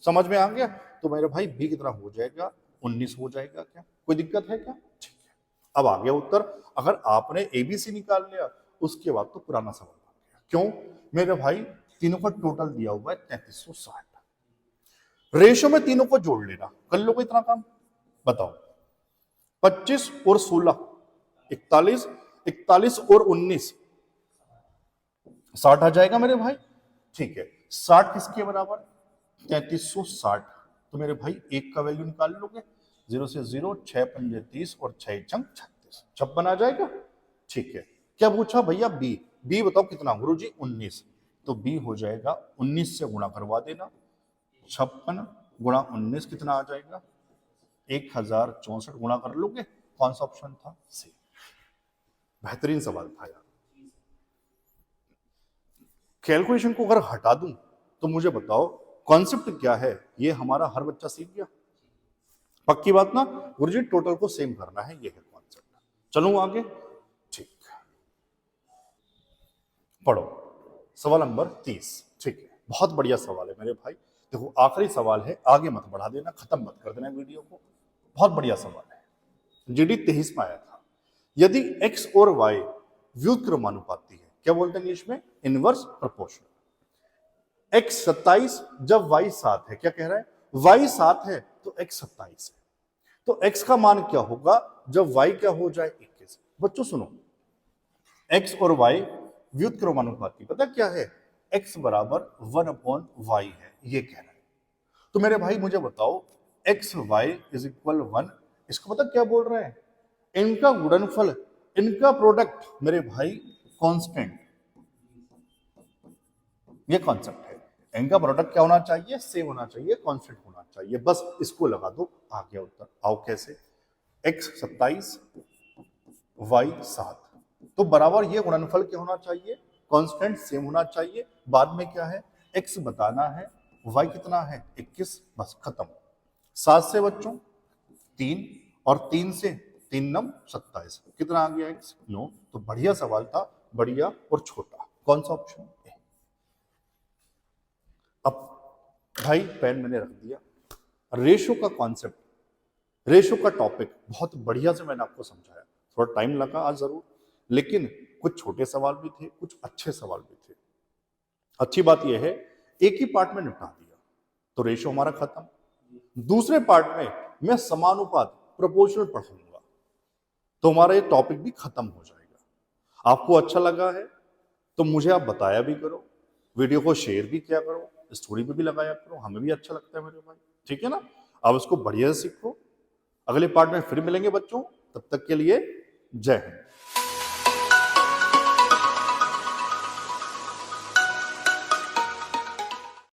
समझ में आ गया, तो मेरे भाई बी कितना हो जाएगा 19 हो जाएगा। क्या कोई दिक्कत है क्या, ठीक है। अब आ गया उत्तर। अगर आपने एबीसी निकाल लिया उसके बाद तो पुराना सवाल आ गया। क्यों मेरे भाई, तीनों का टोटल दिया हुआ है 3360, रेशो में तीनों को जोड़ लेना, कर लो कोई इतना काम, बताओ 25 और 16 41, 41 और 19 60 आ जाएगा मेरे भाई, ठीक है। 60 किसके बराबर 3360। तो मेरे भाई एक का वैल्यू निकाल लोगे, 0 से 0, 6 पंजे 30 और 6 चंग 36, 56 आ जाएगा, ठीक है। क्या पूछा भैया बी, बी बताओ कितना, गुरुजी 19। तो बी हो जाएगा 19 से गुणा करवा देना, 56 गुणा 19 कितना आ जाएगा 1064, गुणा कर लोगे। कौन सा ऑप्शन था, सी। बेहतरीन सवाल था यार। कैलकुलेशन को अगर हटा दूं तो मुझे बताओ कॉन्सेप्ट क्या है, ये हमारा हर बच्चा सीख गया, पक्की बात ना गुरुजी, टोटल को सेम करना है, ये है कॉन्सेप्ट। चलूं आगे, ठीक, पढ़ो सवाल नंबर 30, ठीक है। बहुत बढ़िया सवाल है मेरे भाई, देखो आखिरी सवाल है, आगे मत बढ़ा देना, खत्म मत कर देना वीडियो को। बहुत बढ़िया सवाल है, जीडी 23 में आया था। यदि x और y व्युत्क्रमानुपाती है, क्या बोलते हैं इंग्लिश में, इनवर्स प्रोपोर्शनल। x 27 जब y 7 है, क्या कह रहा है, y 7 है तो x 27 है। तो x का मान क्या होगा जब y क्या हो जाए 21। बच्चों सुनो, x और y व्युत्क्रमानुपाती, पता क्या है, x बराबर 1/y है, ये कह रहा है। तो मेरे भाई मुझे बताओ x y इज इक्वल 1, इसको पता क्या बोल रहे हैं, इनका गुणनफल, इनका प्रोडक्ट मेरे भाई कांस्टेंट, ये कॉन्सेप्ट है। इनका प्रोडक्ट क्या होना चाहिए, सेम होना चाहिए, कांस्टेंट होना चाहिए, बस इसको लगा दो, आ गया उत्तर। आओ कैसे, x 27 y 7, तो बराबर ये गुणनफल क्या होना चाहिए, कांस्टेंट सेम होना चाहिए। बाद में क्या है, x बताना है, y कितना है 21, बस खत्म। 7 से बच्चों 3 और 3 से 3 9 27, कितना आ गया x 9। तो बढ़िया सवाल था, बढ़िया और छोटा, कौन सा ऑप्शन है। अब भाई पेन मैंने रख दिया, रेशो का कॉन्सेप्ट, रेशो का टॉपिक बहुत बढ़िया से मैंने आपको समझाया। थोड़ा टाइम लगा आज जरूर, लेकिन कुछ छोटे सवाल भी थे, कुछ अच्छे सवाल भी थे। अच्छी बात यह है एक ही पार्ट में निपटा दिया तो रेशो हमारा खत्म। दूसरे पार्ट में मैं समानुपात प्रोपोर्शनल पढ़ाऊंगा तो हमारा ये टॉपिक भी खत्म हो जाएगा। आपको अच्छा लगा है तो मुझे आप बताया भी करो, वीडियो को शेयर भी किया करो, स्टोरी पे भी लगाया करो, हमें भी अच्छा लगता है मेरे भाई। ठीक है ना? आप इसको बढ़िया से सीखो। अगले पार्ट में फिर मिलेंगे बच्चों, तब तक के लिए जय हिंद।